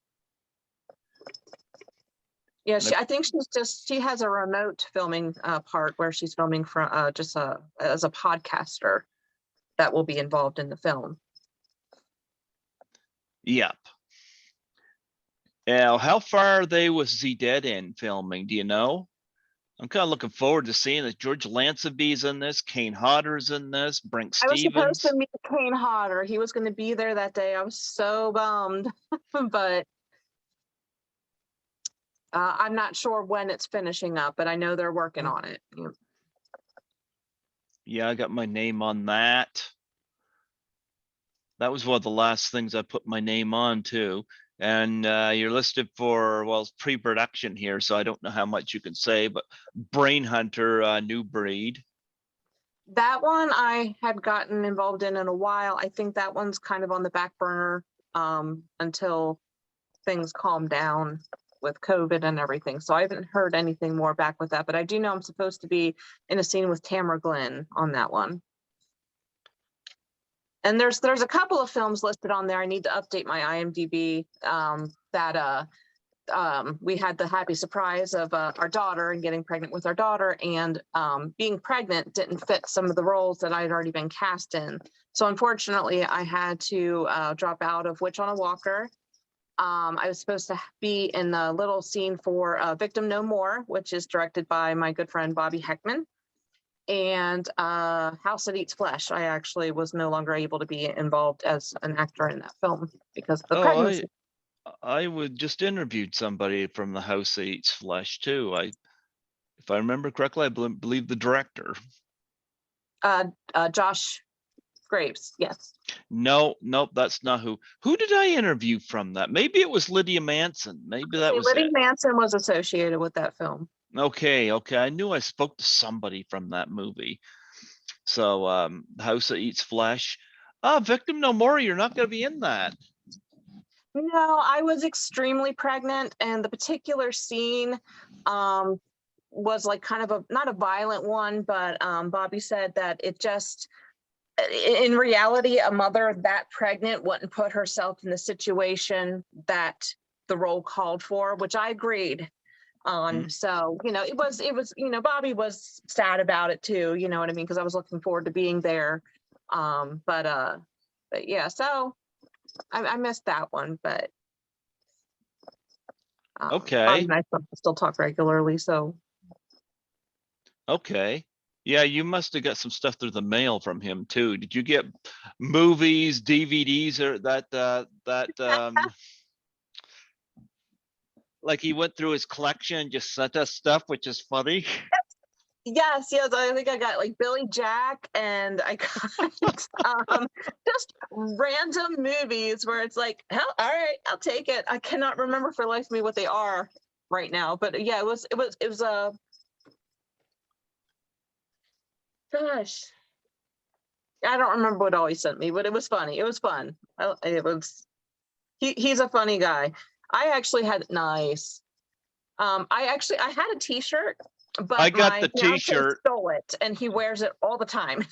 Yeah, I think she has a remote filming part where she's filming from just as a podcaster that will be involved in the film. Yep. Now, how far are they with Z Dead in filming? Do you know? I'm kind of looking forward to seeing it. George Lancey's in this, Kane Hodder's in this, Brink I was supposed Stevens. to meet Kane Hodder. He was going to be there that day. I was so bummed, but I'm not sure when it's finishing up, but I know they're working on it. Yeah, I got my name on that. That was one of the last things I put my name on too. And you're listed for, well, pre-production here, so I don't know how much you can say, but Brain Hunter, New Breed. That one I had gotten involved in a while. I think that one's kind of on the back burner until things calm down with COVID and everything. So I haven't heard anything more back with that, but I do know I'm supposed to be in a scene with Tamara Glenn on that one. And there's a couple of films listed on there. I need to update my IMDb that we had the happy surprise of our daughter and getting pregnant with our daughter, and being pregnant didn't fit some of the roles that I had already been cast in. So unfortunately, I had to drop out of Witch on a Walker. I was supposed to be in the little scene for Victim No More, which is directed by my good friend Bobby Heckman. And House That Eats Flesh, I actually was no longer able to be involved as an actor in that film because of the pregnancy. I would just interviewed somebody from the House That Eats Flesh too. If I remember correctly, I believe the director. Josh Graves, yes. No, nope, that's not who. Who did I interview from that? Maybe it was Lydia Manson. Maybe that was Lydia it. Manson was associated with that film. Okay. I knew I spoke to somebody from that movie. So House That Eats Flesh. Victim No More, you're not going to be in that. No, I was extremely pregnant, and the particular scene was like kind of not a violent one, but Bobby said that it just, in reality, a mother that pregnant wouldn't put herself in the situation that the role called for, which I agreed on. So, you know, it was, you know, Bobby was sad about it too, you know what I mean? Because I was looking forward to being there. But yeah, so I missed that one, but Okay. And I still talk regularly, so. Okay. Yeah, you must have got some stuff through the mail from him too. Did you get movies, DVDs, or like he went through his collection and just sent us stuff, which is funny. Yes, I think I got like Billy Jack, and I got just random movies where it's like, hell, all right, I'll take it. I cannot remember for the life of me what they are right now, but yeah, it was gosh, I don't remember what all he sent me, but it was funny. It was fun. He's a funny guy. I actually had nice. I had a T-shirt, but I got my the fiance T-shirt. stole it, and he wears it all the time.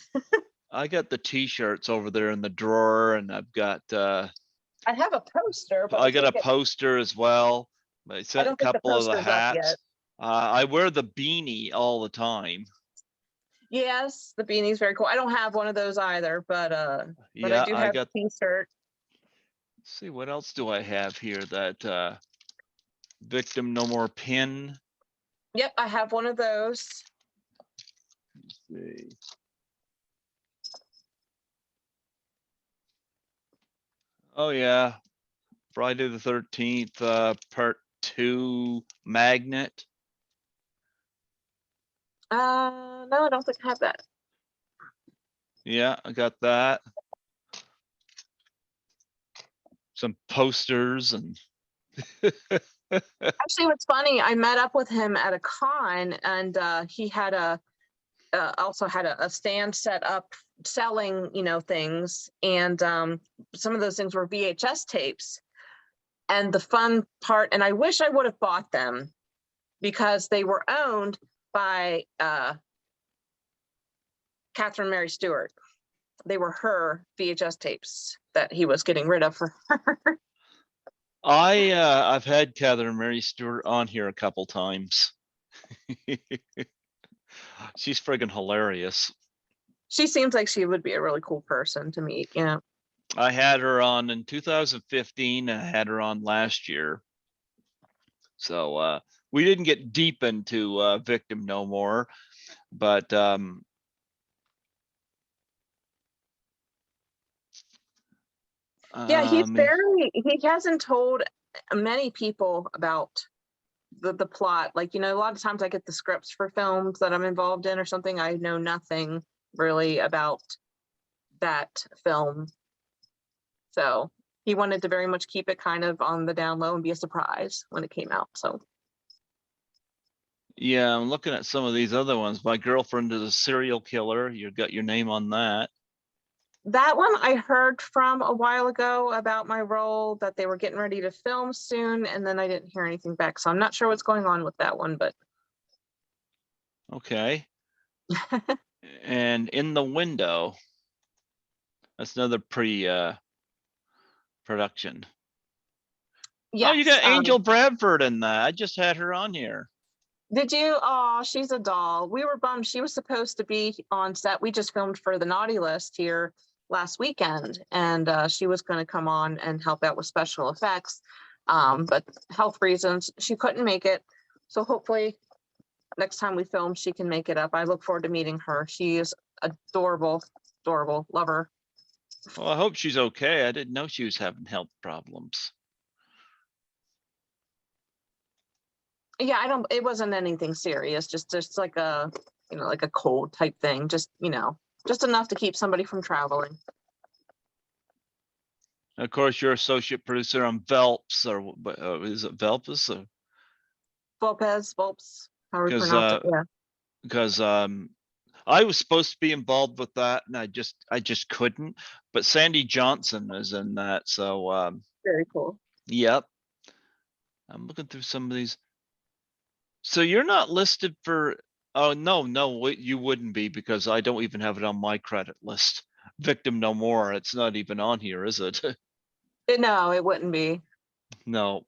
I got the T-shirts over there in the drawer, and I've got I have a poster, but I got a poster as well. I I sent a don't think the couple of the poster's up yet. hats. I wear the beanie all the time. Yes, the beanie's very cool. I don't have one of those either, but I Yeah, do I have got. a T-shirt. Let's see, what else do I have here? That Victim No More pin. Yep, I have one of those. Let's see. Oh yeah, Friday the 13th, part 2 magnet. No, I don't think I have that. Yeah, I got that. Some posters and Actually, what's funny, I met up with him at a con, and he had also had a stand set up selling, things, and some of those things were VHS tapes. And the fun part, and I wish I would have bought them because they were owned by Catherine Mary Stewart. They were her VHS tapes that he was getting rid of for her. I've had Catherine Mary Stewart on here a couple times. She's friggin' hilarious. She seems like she would be a really cool person to meet. I had her on in 2015. I had her on last year. So we didn't get deep into Victim No More, but yeah, he hasn't told many people about the plot. Like, a lot of times I get the scripts for films that I'm involved in or something. I know nothing really about that film. So he wanted to very much keep it kind of on the down low and be a surprise when it came out. So yeah, I'm looking at some of these other ones. My Girlfriend is a Serial Killer. You got your name on that. that one I heard from a while ago about my role, that they were getting ready to film soon, and then I didn't hear anything back. So I'm not sure what's going on with that one, but Okay. And In the Window. That's another production. yes. Oh, you got Angel Bradford in that. I just had her on here. Did you? Oh, she's a doll. We were bummed. She was supposed to be on set. We just filmed for the Naughty List here last weekend, and she was going to come on and help out with special effects. But health reasons, she couldn't make it. So hopefully next time we film, she can make it up. I look forward to meeting her. She is adorable, adorable, love her. Well, I hope she's okay. I didn't know she was having health problems. Yeah, it wasn't anything serious, just like a, like a cold type thing, just enough to keep somebody from traveling. Of course, you're associate producer on Velps, or is it Velpus? Volpes, how we Because pronounce it, yeah. because I was supposed to be involved with that, and I just couldn't. But Sandy Johnson is in that, so Very cool. yep. I'm looking through some of these. So you're not listed for. Oh no, you wouldn't be, because I don't even have it on my credit list. Victim No More. It's not even on here, is it? No, it wouldn't be. No.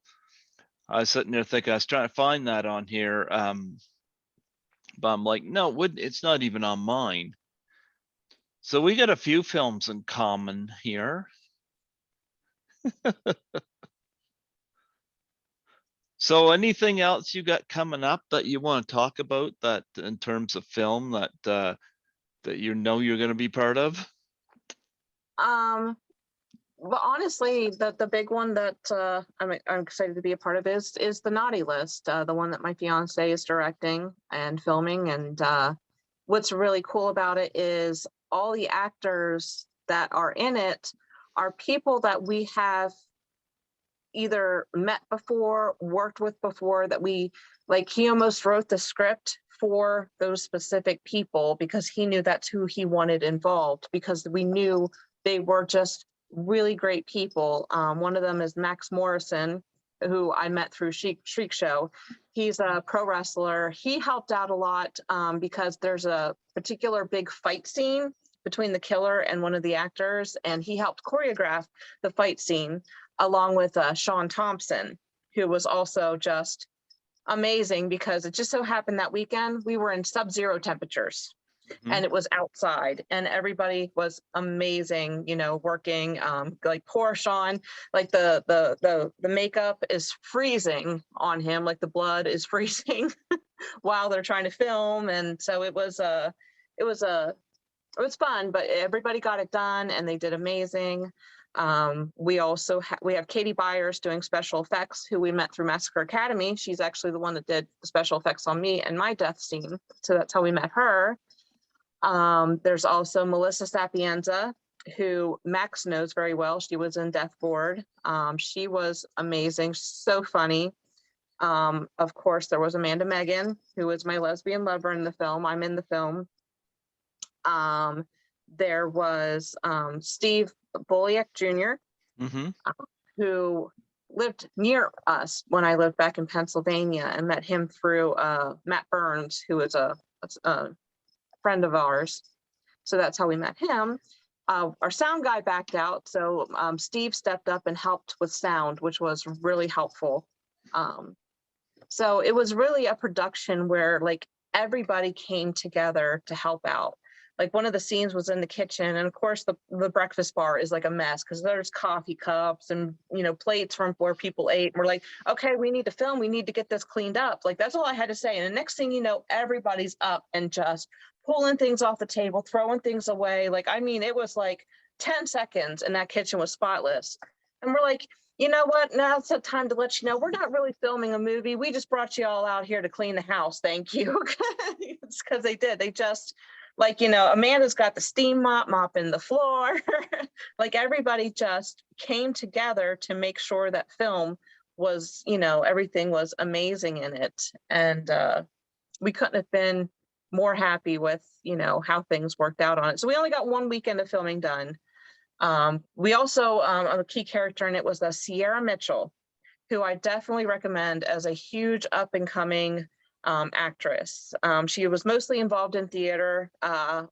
I was sitting there thinking I was trying to find that on here, but I'm like, no, it's not even on mine. So we got a few films in common here. So anything else you got coming up that you want to talk about that in terms of film that that you know you're going to be part of? But honestly, the big one that I'm excited to be a part of is the Naughty List, the one that my fiance is directing and filming. And what's really cool about it is all the actors that are in it are people that we have either met before, worked with before, that we like. He almost wrote the script for those specific people because he knew that's who he wanted involved, because we knew they were just really great people. One of them is Max Morrison, who I met through Shriekshow. He's a pro wrestler. He helped out a lot because there's a particular big fight scene between the killer and one of the actors, and he helped choreograph the fight scene along with Sean Thompson, who was also just amazing, because it just so happened that weekend we were in sub-zero temperatures. And it was outside, and everybody was amazing, you know, working. Like poor Sean, like the makeup is freezing on him, like the blood is freezing while they're trying to film. And so it was fun, but everybody got it done and they did amazing. We also we have Katie Byers doing special effects, who we met through Massacre Academy. She's actually the one that did the special effects on me and my death scene. So that's how we met her. There's also Melissa Sapienza, who Max knows very well. She was in Death Board. She was amazing, so funny. Of course, there was Amanda Megan, who was my lesbian lover in the film. I'm in the film. There was Steve Boliak Jr., who lived near us when I lived back in Pennsylvania, and met him through Matt Burns, who is a friend of ours. So that's how we met him. Our sound guy backed out, so Steve stepped up and helped with sound, which was really helpful. So it was really a production where like everybody came together to help out. Like one of the scenes was in the kitchen, and of course the breakfast bar is like a mess because there's coffee cups and, you know, plates from where people ate. And we're like, okay, we need to film, we need to get this cleaned up. Like that's all I had to say. And the next thing you know, everybody's up and just pulling things off the table, throwing things away. Like, I mean, it was like 10 seconds and that kitchen was spotless. And we're like, you know what? Now it's the time to let you know we're not really filming a movie. We just brought you all out here to clean the house. Thank you. It's because they did. They just, like, you know, Amanda's got the steam mopping the floor. Like everybody just came together to make sure that film was, you know, everything was amazing in it. And we couldn't have been more happy with, you know, how things worked out on it. So we only got one weekend of filming done. We also, a key character in it was the Sierra Mitchell, who I definitely recommend as a huge up and coming actress. She was mostly involved in theater.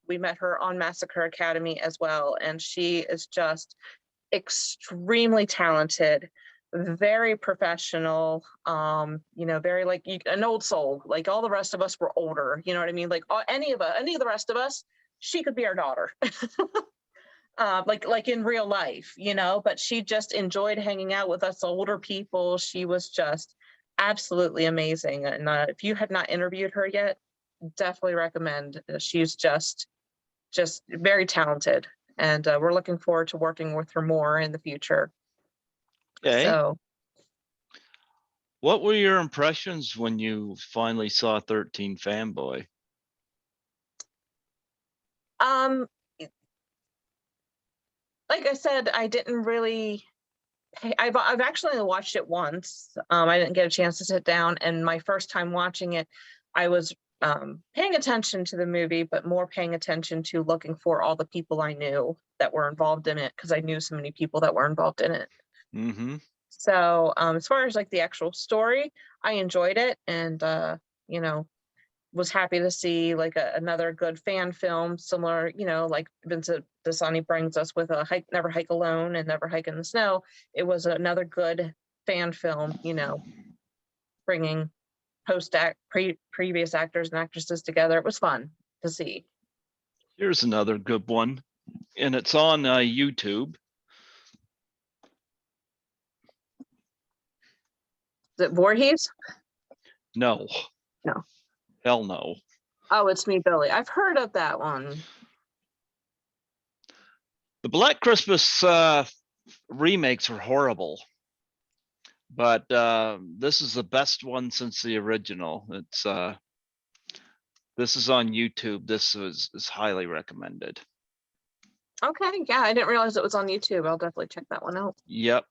We met her on Massacre Academy as well, and she is just extremely talented, very professional, you know, very like an old soul. Like all the rest of us were older, you know what I mean? Like any of the rest of us, she could be our daughter. Like in real life, you know, but she just enjoyed hanging out with us older people. She was just absolutely amazing. And if you had not interviewed her yet, definitely recommend. She's just very talented. And we're looking forward to working with her more in the future. Okay. So, what were your impressions when you finally saw 13 Fanboy? like I said, I didn't really. I've actually only watched it once. I didn't get a chance to sit down, and my first time watching it, I was paying attention to the movie, but more paying attention to looking for all the people I knew that were involved in it, because I knew so many people that were involved in it. So as far as like the actual story, I enjoyed it, and you know, was happy to see like another good fan film, similar, you know, like Vincent Dasani brings us with a hike, Never Hike Alone and Never Hike in the Snow. It was another good fan film, you know, bringing previous actors and actresses together. It was fun to see. Here's another good one, and it's on YouTube. Is it Voorhees? No. No. Hell no. Oh, It's Me, Billy. I've heard of that one. The Black Christmas remakes are horrible, but this is the best one since the original. It's this is on YouTube. This is highly recommended. Okay, yeah, I didn't realize it was on YouTube. I'll definitely check that one out. Yep.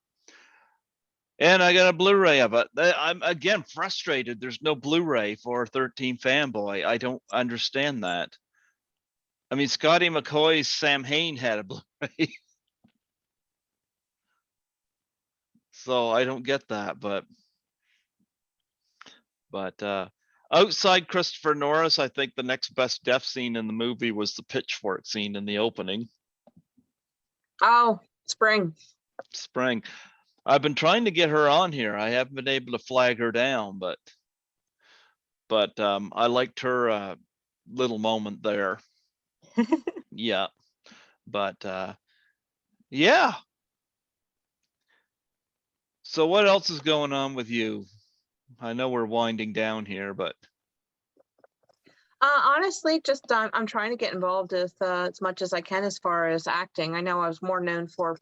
And I got a Blu-ray of it. I'm again frustrated. There's no Blu-ray for 13 Fanboy. I don't understand that. I mean, Scotty McCoy's Sam Hain had a Blu-ray. So I don't get that, but outside Christopher Norris, I think the next best death scene in the movie was the pitchfork scene in the opening. Oh, Spring. I've been trying to get her on here. I haven't been able to flag her down, but I liked her little moment there. Yeah, but yeah. So what else is going on with you? I know we're winding down here, but Honestly, just I'm trying to get involved with as much as I can as far as acting. I know I was more known for,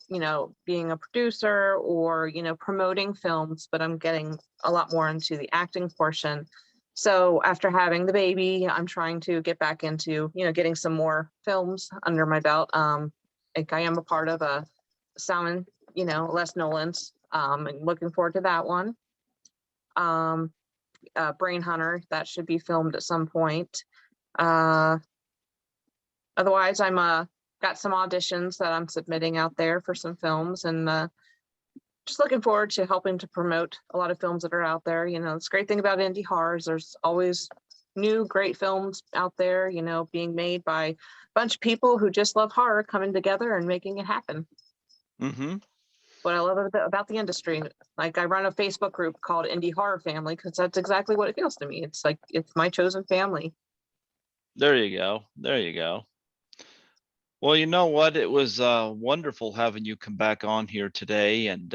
being a producer or, promoting films, but I'm getting a lot more into the acting portion. So after having the baby, I'm trying to get back into, getting some more films under my belt. Like I am a part of a Salmon, Les Nolan's, and looking forward to that one. Brain Hunter, that should be filmed at some point. Otherwise, I'm got some auditions that I'm submitting out there for some films, and just looking forward to helping to promote a lot of films that are out there. It's a great thing about indie horrors. There's always new great films out there, being made by a bunch of people who just love horror coming together and making it happen. mm-hmm. What I love about the industry. Like I run a Facebook group called Indie Horror Family because that's exactly what it feels to me. It's like it's my chosen family. There you go. There you go. Well, you know what? It was wonderful having you come back on here today and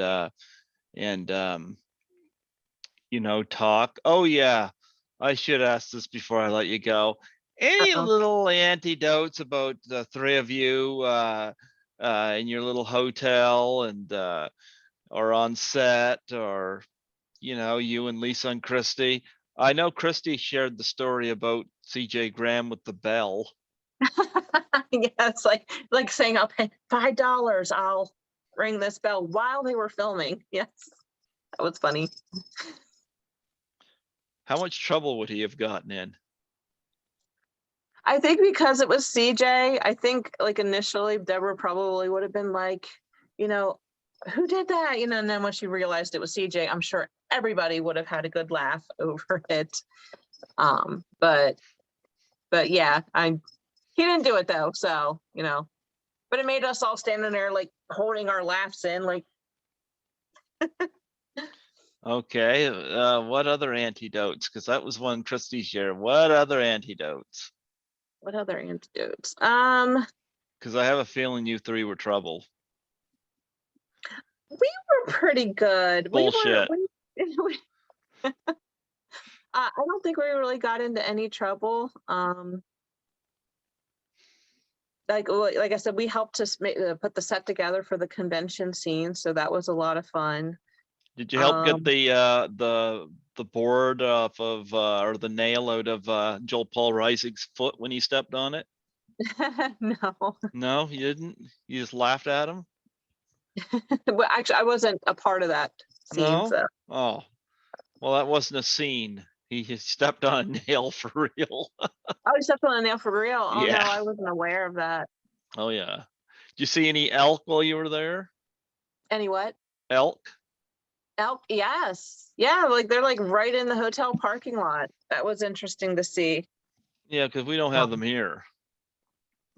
talk. Oh yeah, I should ask this before I let you go. Any Uh-oh. little anecdotes about the three of you in your little hotel and or on set, or you and Lisa and Christy? I know Christy shared the story about CJ Graham with the bell. Yeah, it's like saying I'll pay $5. I'll ring this bell while they were filming. Yes, that was funny. How much trouble would he have gotten in? I think because it was CJ, I think like initially Deborah probably would have been like, who did that? And then when she realized it was CJ, I'm sure everybody would have had a good laugh over it. But yeah, he didn't do it though, so but it made us all standing there like holding our laughs in, like. Okay, what other antidotes? Because that was one Christy shared. What other antidotes? What other antidotes? Because I have a feeling you three were trouble. We were pretty good. Bullshit. I don't think we really got into any trouble. Like I said, we helped to put the set together for the convention scene, so that was a lot of fun. Did you help get the board off of or the nail out of Joel Paul Reisig's foot when he stepped on it? No. No, you didn't. You just laughed at him. Well, actually, I wasn't a part of that scene. No. So. Oh, well, that wasn't a scene. He stepped on a nail for real. Oh, he stepped on a nail for real? Oh, Yeah. no, I wasn't aware of that. Oh yeah. Did you see any elk while you were there? Any what? Elk. Elk, yes. Yeah, like they're like right in the hotel parking lot. That was interesting to see. Yeah, because we don't have them here.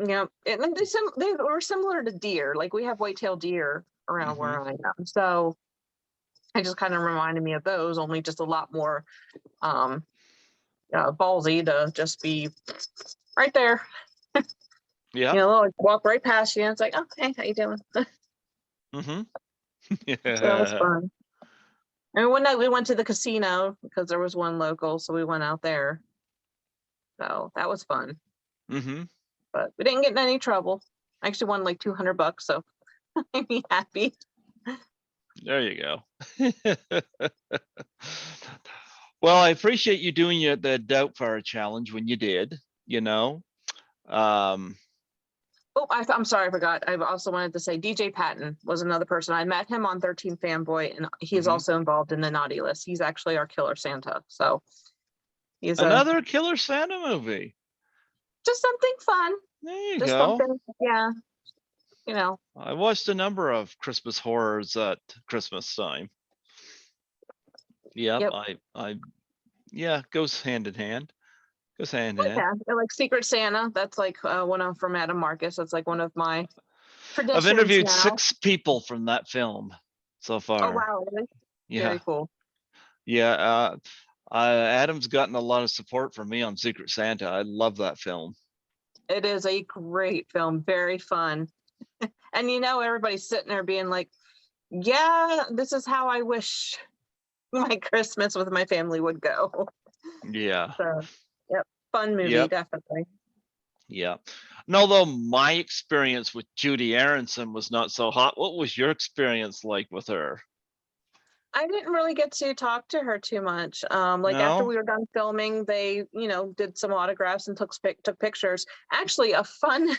Yeah, and they were similar to deer. Like we have white-tailed deer around where I am. So it just kind of reminded me of those, only just a lot more ballsy to just be right there. Yeah. They'll like walk right past you and it's like, oh, hey, how you doing? Mm-hmm. So that was fun. And one night we went to the casino because there was one local, so we went out there. So that was fun, Mm-hmm. but we didn't get in any trouble. I actually won like $200, so I'm happy. There you go. Well, I appreciate you doing the Doubtfire challenge when you did, you know. Um, Oh, I'm sorry, I forgot. I also wanted to say DJ Patton was another person. I met him on 13 Fanboy, and he is Mhm. also involved in the naughty list. He's actually our killer Santa. So he's Another Killer Santa movie. just something fun. There you Just go. something, yeah. You know, I watched a number of Christmas horrors at Christmas time. Yep, yep. yeah, goes hand in hand. Goes hand in hand. Yeah, and like Secret Santa. That's like one of from Adam Marcus. That's like one of my I've traditions interviewed now. 6 people from that film so Oh far. wow, really? Yeah, Very cool. yeah. Adam's gotten a lot of support from me on Secret Santa. I love that film. It is a great film, very fun. And you know, everybody's sitting there being like, yeah, this is how I wish my Christmas with my family would go. Yeah, So, yep, fun movie, yep, definitely. yeah. And although my experience with Judy Aronson was not so hot, what was your experience like with her? I didn't really get to talk to her too much. Like after No? we were done filming, they, did some autographs and took pictures. Actually, a fun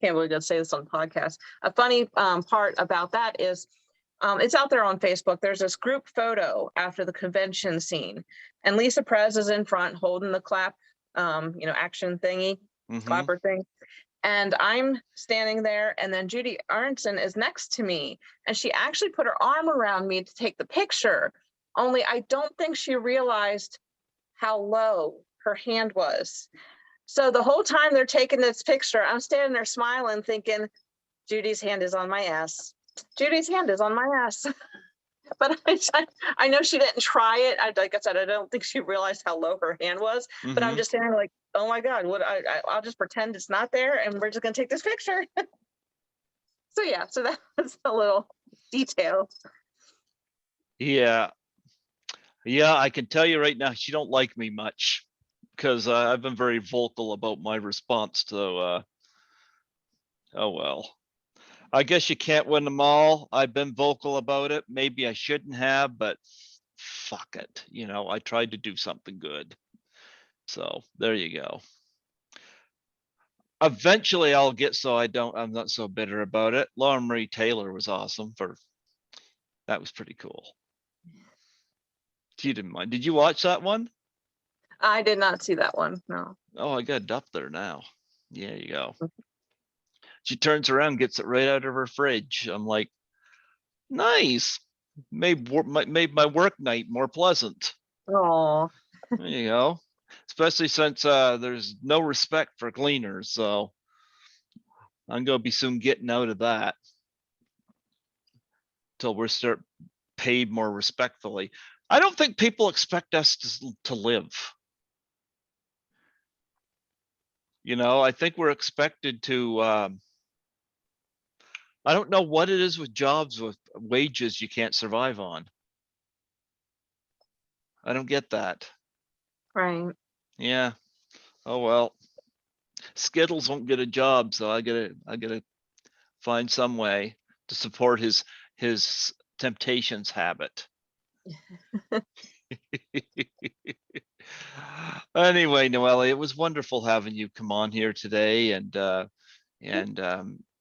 can't believe I'd say this on the podcast. A funny part about that is it's out there on Facebook. There's this group photo after the convention scene, and Lisa Perez is in front holding the clap, action thingy, Mm-hmm. clapper thing. And I'm standing there, and then Judy Aronson is next to me, and she actually put her arm around me to take the picture. Only I don't think she realized how low her hand was. So the whole time they're taking this picture, I'm standing there smiling, thinking, Judy's hand is on my ass. Judy's hand is on my ass. But I know she didn't try it. Like I said, I don't think she realized how low her hand was. But I'm Mm-hmm. just standing there like, oh my God, I'll just pretend it's not there, and we're just gonna take this picture. So yeah, so that was a little detail. Yeah. Yeah, I can tell you right now, she don't like me much because I've been very vocal about my response to, oh well. I guess you can't win them all. I've been vocal about it. Maybe I shouldn't have, but fuck it. I tried to do something good. So there you go. Eventually I'll get so I'm not so bitter about it. Laura Marie Taylor was awesome that was pretty cool. She didn't mind. Did you watch that one? I did not see that one. No. Oh, I got it up there now. Yeah, you go. She turns around, gets it right out of her fridge. I'm like, nice. Made my work night more pleasant. Oh. There you go. Especially since there's no respect for cleaners, so I'm gonna be soon getting out of that till we start paid more respectfully. I don't think people expect us to live. I think we're expected to. I don't know what it is with jobs with wages you can't survive on. I don't get that. Right. Yeah. Oh well. Skittles won't get a job, so I gotta find some way to support his temptations habit. Anyway, Noellie, it was wonderful having you come on here today and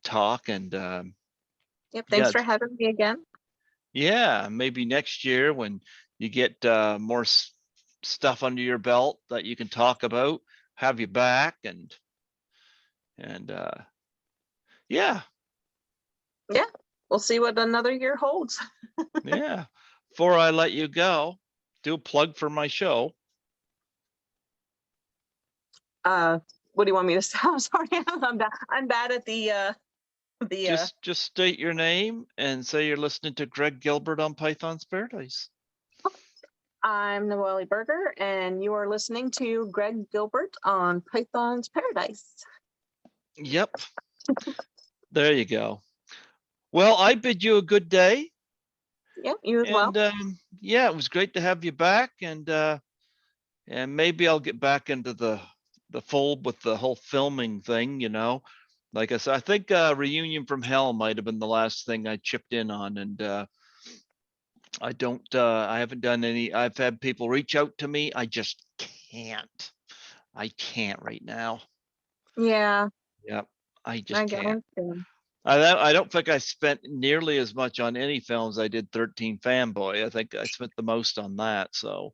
talk and Yep. Thanks yeah, for having me again. yeah, maybe next year when you get more stuff under your belt that you can talk about, have you back and yeah, Yeah. We'll see what another year holds. yeah. Before I let you go, do a plug for my show. What do you want me to say? I'm sorry. I'm bad at the Just state your name and say you're listening to Greg Gilbert on Python's Paradise. I'm Noellie Berger, and you are listening to Greg Gilbert on Python's Paradise. Yep. There you go. Well, I bid you a good day. Yeah, you as well. And yeah, it was great to have you back, and maybe I'll get back into the fold with the whole filming thing, you know. Like I said, I think Reunion from Hell might have been the last thing I chipped in on, and I haven't done any. I've had people reach out to me. I just can't. I can't right now. Yeah, Yep. I I just get can't. it. I don't think I spent nearly as much on any films I did 13 Fanboy. I think I spent the most on that. So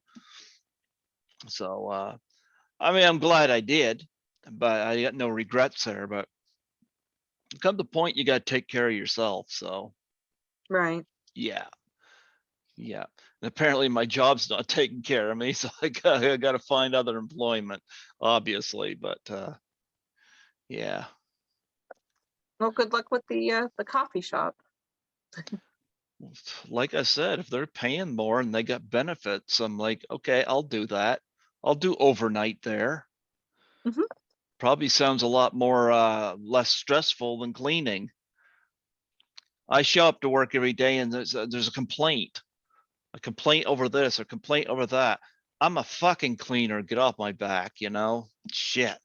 I mean, I'm glad I did, but I got no regrets there. But come the point, you got to take care of yourself. So Right. yeah, yeah. And apparently my job's not taking care of me, so I got to find other employment, obviously. But yeah. Well, good luck with the coffee shop. Like I said, if they're paying more and they got benefits, I'm like, okay, I'll do that. I'll do overnight there. Mhm. Probably sounds a lot more less stressful than cleaning. I show up to work every day and there's a complaint over this, a complaint over that. I'm a fucking cleaner. Get off my back, you know? Shit.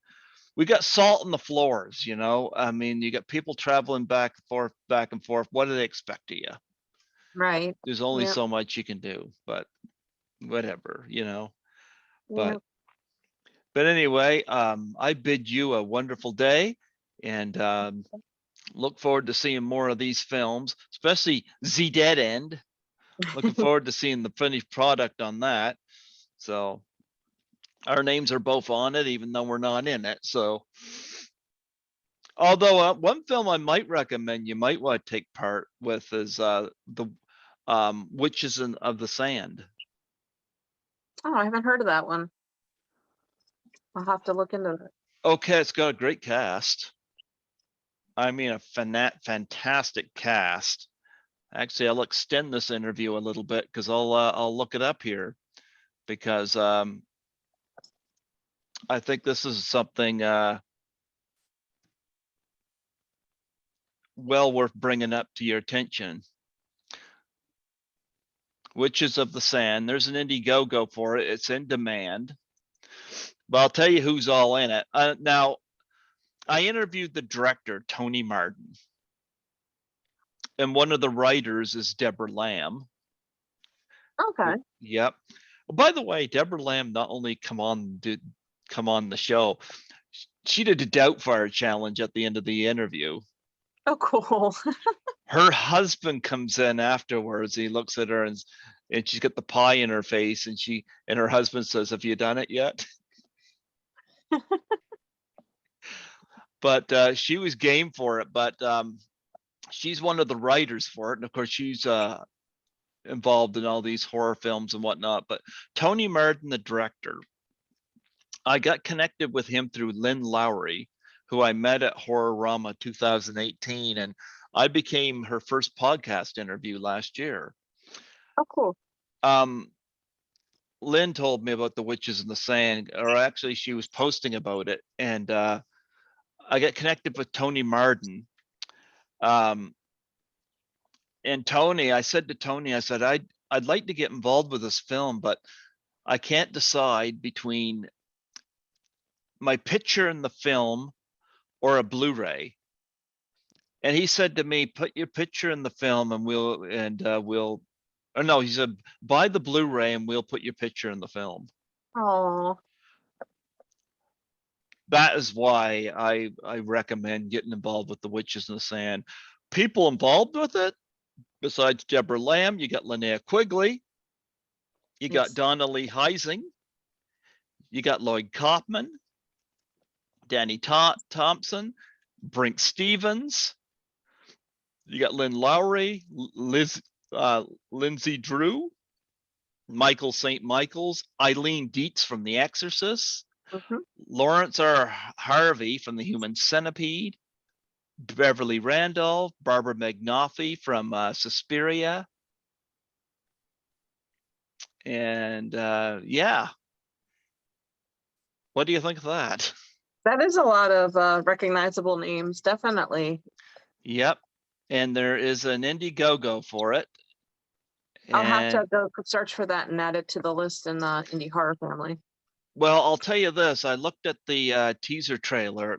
We got salt in the floors, you know? I mean, you got people traveling back and forth, back and forth. What do they expect of you? Right. There's only Yep. so much you can do, but whatever, you know? But Yep. anyway, I bid you a wonderful day, and look forward to seeing more of these films, especially Z Dead End. Looking forward to seeing the finished product on that. So our names are both on it, even though we're not in it. So, although one film I might recommend you might want to take part with is the Witches of the Sand. Oh, I haven't heard of that one. I'll have to look into it. Okay, it's got a great cast. I mean, a fantastic cast. Actually, I'll extend this interview a little bit because I'll look it up here, because I think this is something well worth bringing up to your attention. Witches of the Sand. There's an Indiegogo for it. It's in demand. But I'll tell you who's all in it. Now, I interviewed the director, Tony Martin, and one of the writers is Deborah Lamb. Okay. Yep. By the way, Deborah Lamb not only come on the show, she did a Doubtfire challenge at the end of the interview. Oh, cool. Her husband comes in afterwards. He looks at her and she's got the pie in her face, and her husband says, "Have you done it yet?" But she was game for it. But she's one of the writers for it, and of course she's involved in all these horror films and whatnot. But Tony Martin, the director, I got connected with him through Lynn Lowry, who I met at Horrorama 2018, and I became her first podcast interview last year. Oh, cool. Lynn told me about the Witches in the Sand, or actually she was posting about it, and I got connected with Tony Martin. And Tony, I said to Tony, I said, I'd like to get involved with this film, but I can't decide between my picture in the film or a Blu-ray. And he said to me, put your picture in the film and we'll, or no, he said, buy the Blu-ray and we'll put your picture in the film. Oh. That is why I recommend getting involved with the Witches in the Sand. People involved with it, besides Deborah Lamb, you got Linnea Quigley, you got Yes. Donna Lee Heising, you got Lloyd Kaufman, Danny Thompson, Brink Stevens, you got Lynn Lowry, Lindsay Drew, Michael St. Michael's, Eileen Dietz from The Exorcist, Mhm. Lawrence R. Harvey from The Human Centipede, Beverly Randolph, Barbara McNaughey from Suspiria, and yeah. What do you think of that? That is a lot of recognizable names, definitely. Yep. And there is an Indiegogo for it. I'll have to And go search for that and add it to the list in the indie horror family. well, I'll tell you this, I looked at the teaser trailer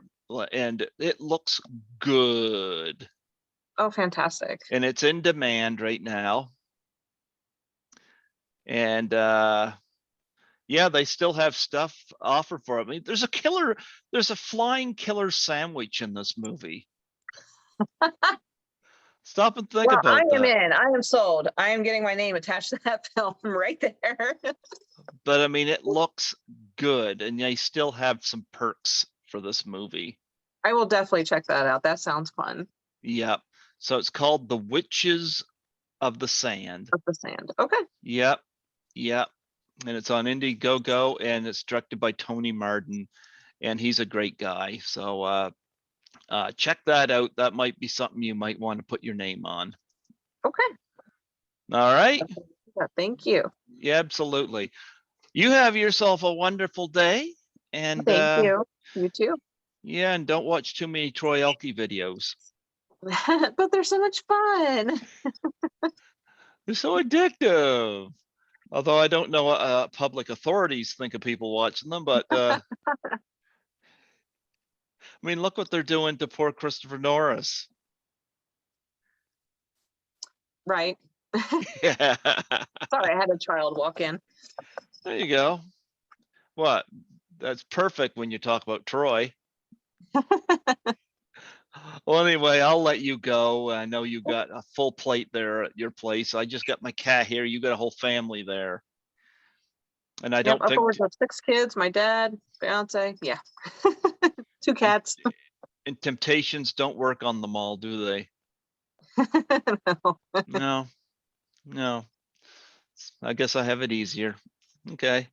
and it looks good. Oh, fantastic. And it's in demand right now. And yeah, they still have stuff offered for it. I mean, there's a flying killer sandwich in this movie. Stop and think Well, I about am that. in. I am sold. I am getting my name attached to that film right there. But I mean, it looks good, and they still have some perks for this movie. I will definitely check that out. That sounds fun. Yep. So it's called The Witches of the Sand. Of the sand. Okay. Yep. Yep. And it's on Indiegogo, and it's directed by Tony Martin, and he's a great guy. So check that out. That might be something you might want to put your name on. Okay. All right. Yeah, thank you. Yeah, absolutely. You have yourself a wonderful day, and Thank you. You too. yeah, and don't watch too many Troy Elke videos. But they're so much fun. They're so addictive. Although I don't know what public authorities think of people watching them, but I mean, look what they're doing to poor Christopher Norris. Right. Yeah. Sorry, I had a child walk in. There you go. What? That's perfect when you talk about Troy. Well, anyway, I'll let you go. I know you got a full plate there at your place. I just got my cat here. You got a whole family there. And I Yep, don't think, upwards of 6 kids, my dad, fiance. Yeah. 2 cats. and temptations don't work on them all, do they? No. No, no. I guess I have it easier. Okay.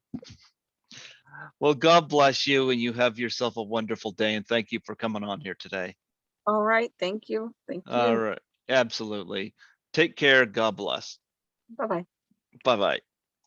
Well, God bless you, and you have yourself a wonderful day. And thank you for coming on here today. All right. Thank you. Thank All you. right. Absolutely. Take care. God bless. Bye-bye. Bye bye.